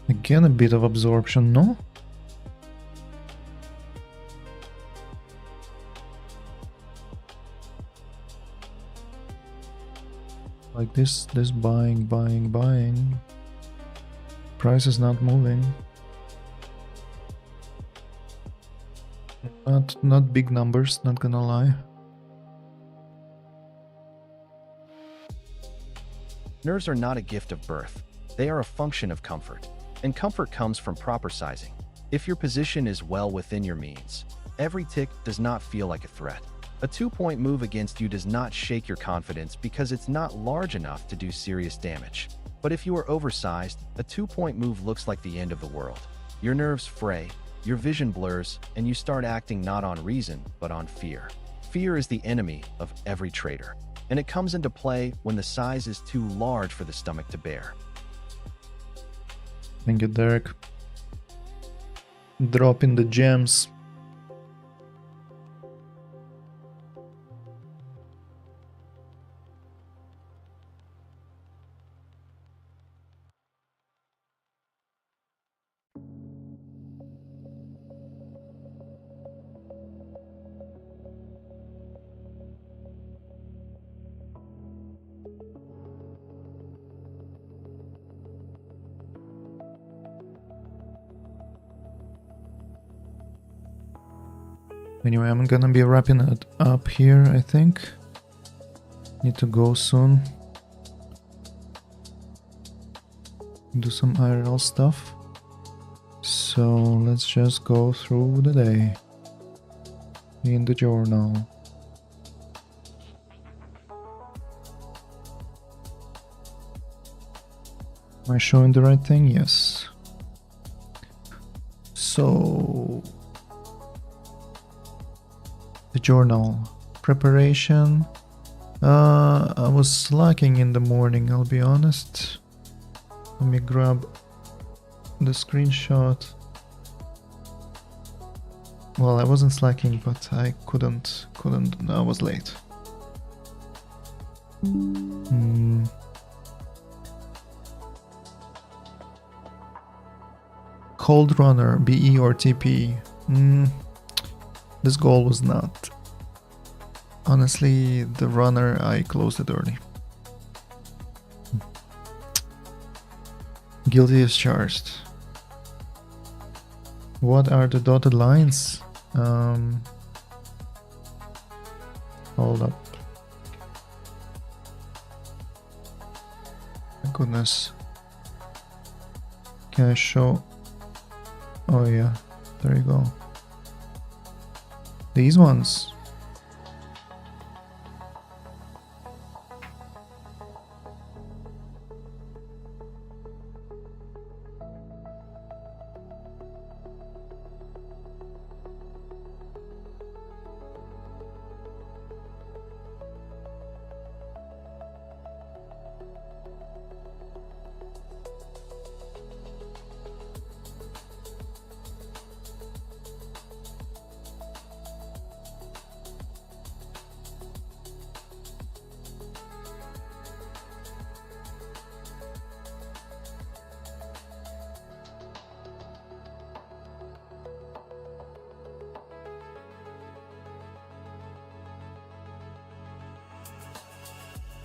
Again, a bit of absorption, no? Like this buying. Price is not moving. Not big numbers, not gonna lie. Nerves are not a gift of birth. They are a function of comfort. And comfort comes from proper sizing. If your position is well within your means, every tick does not feel like a threat. A 2-point move against you does not shake your confidence because it's not large enough to do serious damage. But if you are oversized, a 2-point move looks like the end of the world. Your nerves fray, your vision blurs, and you start acting not on reason, but on fear. Fear is the enemy of every trader, and it comes into play when the size is too large for the stomach to bear. Thank you, Derek. Drop in the gems. Anyway, I'm gonna be wrapping it up here, I think. Need to go soon. Do some IRL stuff. So let's just go through the day in the journal. Am I showing the right thing? Yes. So the journal preparation. I was slacking in the morning, I'll be honest. Let me grab the screenshot. Well, I wasn't slacking, but I couldn't, I was late. Cold runner, BE or TP? This goal was not. Honestly, the runner, I closed it early. Guilty as charged. What are the dotted lines? Hold up. My goodness. Can I show? Oh yeah, there you go. These ones.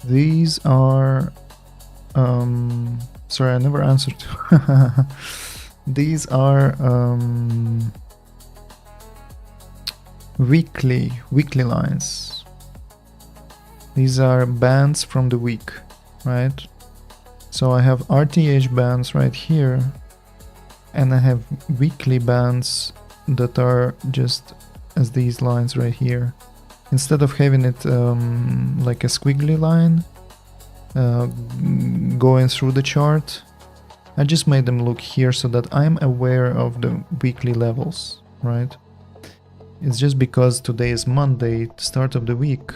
These are, sorry, I never answered. These are weekly lines. These are bands from the week, right? So I have RTH bands right here, and I have weekly bands that are just as these lines right here. Instead of having it like a squiggly line going through the chart, I just made them look here so that I'm aware of the weekly levels, right? It's just because today is Monday, the start of the week.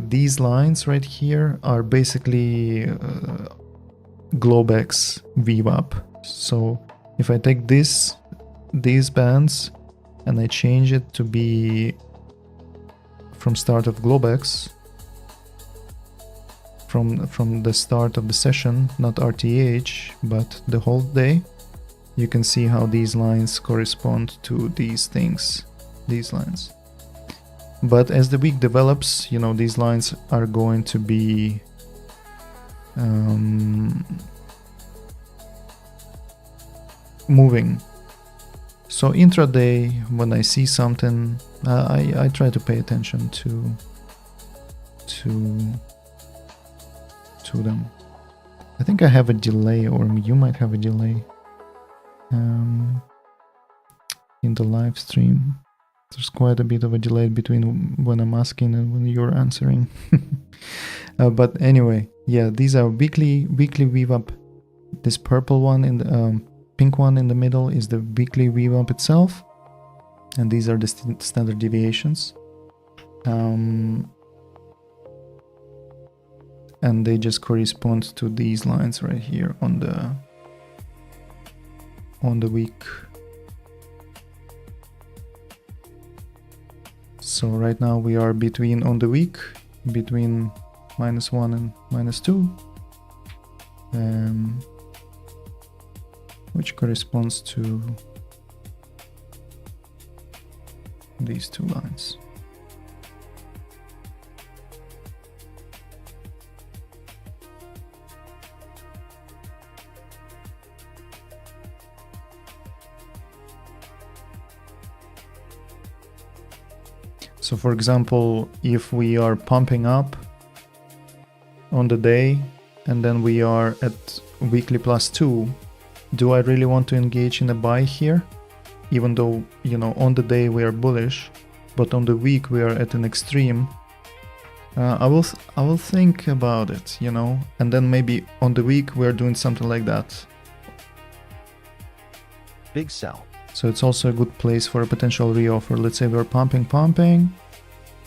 These lines right here are basically Globex Vwap. So if I take these bands and I change it to be from start of Globex, from the start of the session, not RTH, but the whole day, you can see how these lines correspond to these things, these lines. But as the week develops, you know, these lines are going to be moving. So intraday, when I see something, I try to pay attention to them. I think I have a delay, or you might have a delay in the live stream. There's quite a bit of a delay between when I'm asking and when you're answering. But anyway, yeah, these are weekly Vwap. This purple one in the pink one in the middle is the weekly Vwap itself, and these are the standard deviations. And they just correspond to these lines right here on the week. So right now we are between on the week, between -1 and -2, which corresponds to these two lines. So for example, if we are pumping up on the day and then we are at weekly +2, do I really want to engage in a buy here? Even though, you know, on the day we are bullish, but on the week we are at an extreme. I will think about it, you know, and then maybe on the week we are doing something like that. Big sell. So it's also a good place for a potential reoffer. Let's say we're pumping,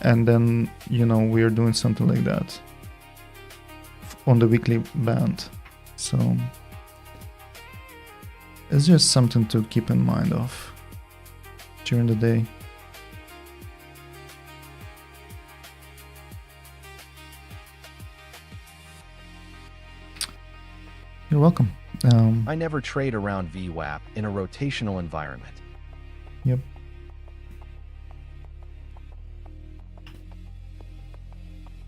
and then, you know, we're doing something like that on the weekly band. So it's just something to keep in mind of. during the day. You're welcome. I never trade around Vwap in a rotational environment. Yep.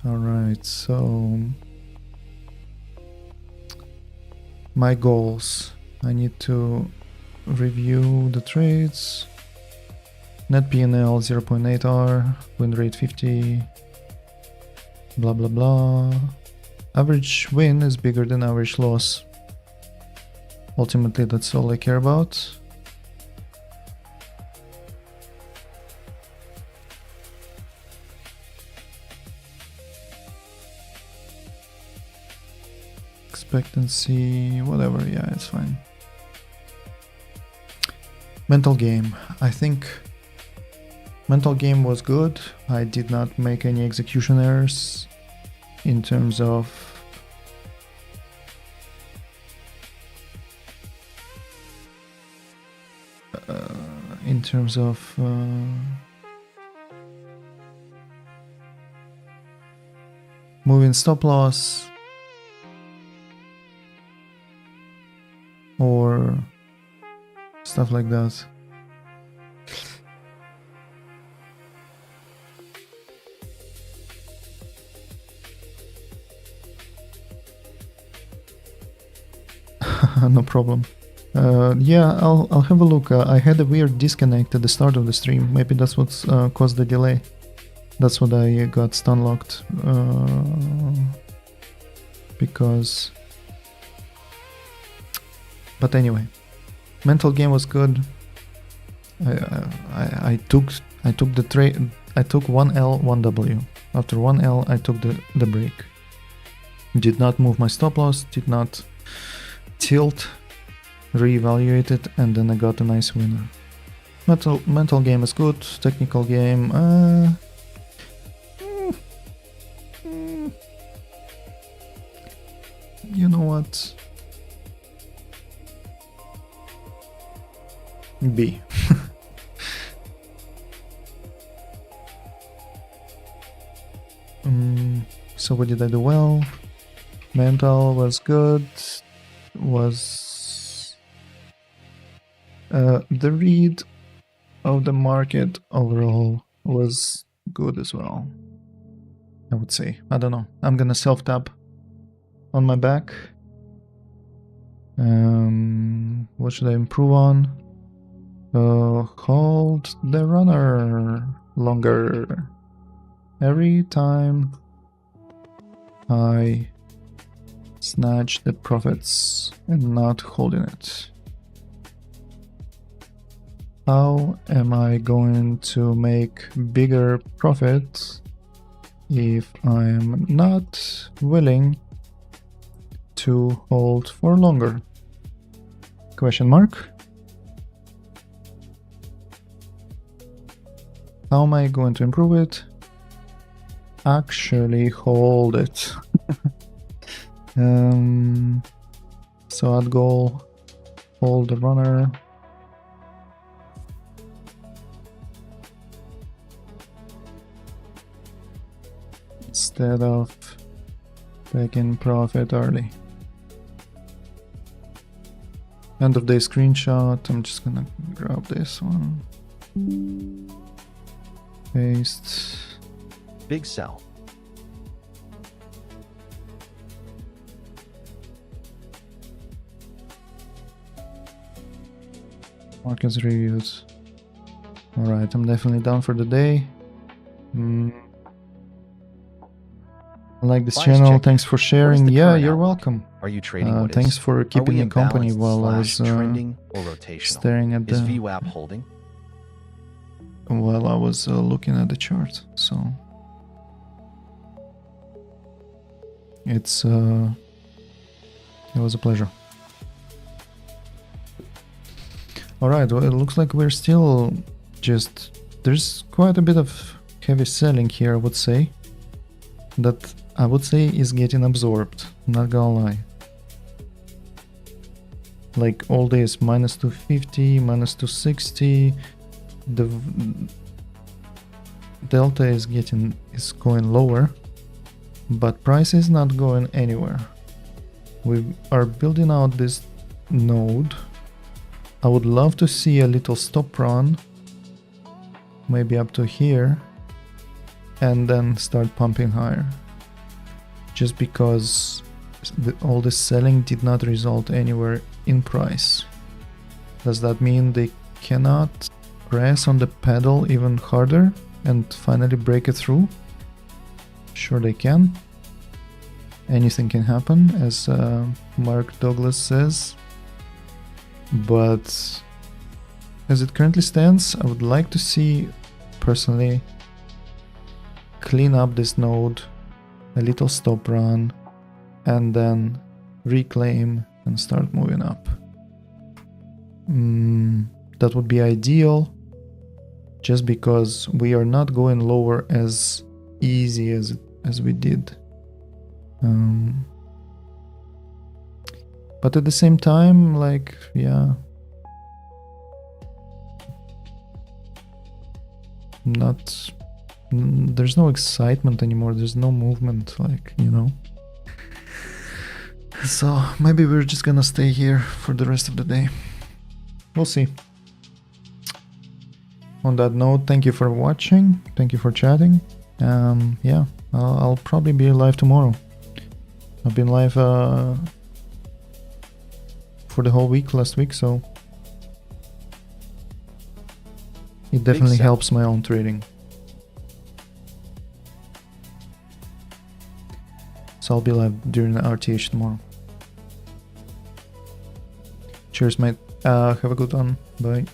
All right, so my goals. I need to review the trades. Net P&L 0.8R, win rate 50, blah blah blah. Average win is bigger than average loss. Ultimately, that's all I care about. Expectancy, whatever, yeah, it's fine. Mental game. I think mental game was good. I did not make any execution errors in terms of moving stop loss or stuff like that. No problem. Yeah, I'll have a look. I had a weird disconnect at the start of the stream. Maybe that's what's caused the delay. That's what I got stun locked. Because... But anyway, mental game was good. I took the trade. I took 1 L, 1 W. After 1 L, I took the break. Did not move my stop loss. Did not tilt. Reevaluated, and then I got a nice winner. Mental game is good. Technical game. You know what? B. So what did I do well? Mental was good. The read of the market overall was good as well, I would say. I don't know. I'm gonna self-tap on my back. What should I improve on? Hold the runner longer. Every time I snatch the profits and not holding it. How am I going to make bigger profits if I'm not willing to hold for longer? Question mark. How am I going to improve it? Actually hold it. So at goal, hold the runner. Instead of taking profit early. End of day screenshot. I'm just gonna grab this one. Paste. Big sell. Markets reviews. Alright, I'm definitely down for the day. I like this channel. Checking. Thanks for sharing. Yeah, current you're outlook? welcome. Are you trading what Thanks is? for Are keeping we me company imbalanced while I slash was trending or rotational? staring at Is the Vwap holding? while I was looking at the chart. So it's it was a pleasure. All right, well, it looks like we're still just there's quite a bit of heavy selling here, I would say. That I would say is getting absorbed, not gonna lie. Like all this minus 250, minus 260, the delta is going lower, but price is not going anywhere. We are building out this node. I would love to see a little stop run, maybe up to here, and then start pumping higher. Just because all this selling did not result anywhere in price. Does that mean they cannot press on the pedal even harder and finally break it through? Sure they can. Anything can happen, as Mark Douglas says. But as it currently stands, I would like to see, personally, clean up this node, a little stop run, and then reclaim and start moving up. That would be ideal, just because we are not going lower as easy as we did. But at the same time, like, yeah, there's no excitement anymore, there's no movement, like, you know. So maybe we're just gonna stay here for the rest of the day. We'll see. On that note, thank you for watching, thank you for chatting. Yeah, I'll probably be live tomorrow. I've been live for the whole week last week, so it definitely helps my own trading. So I'll be live during the RTH tomorrow. Cheers, mate. Have a good one. Bye.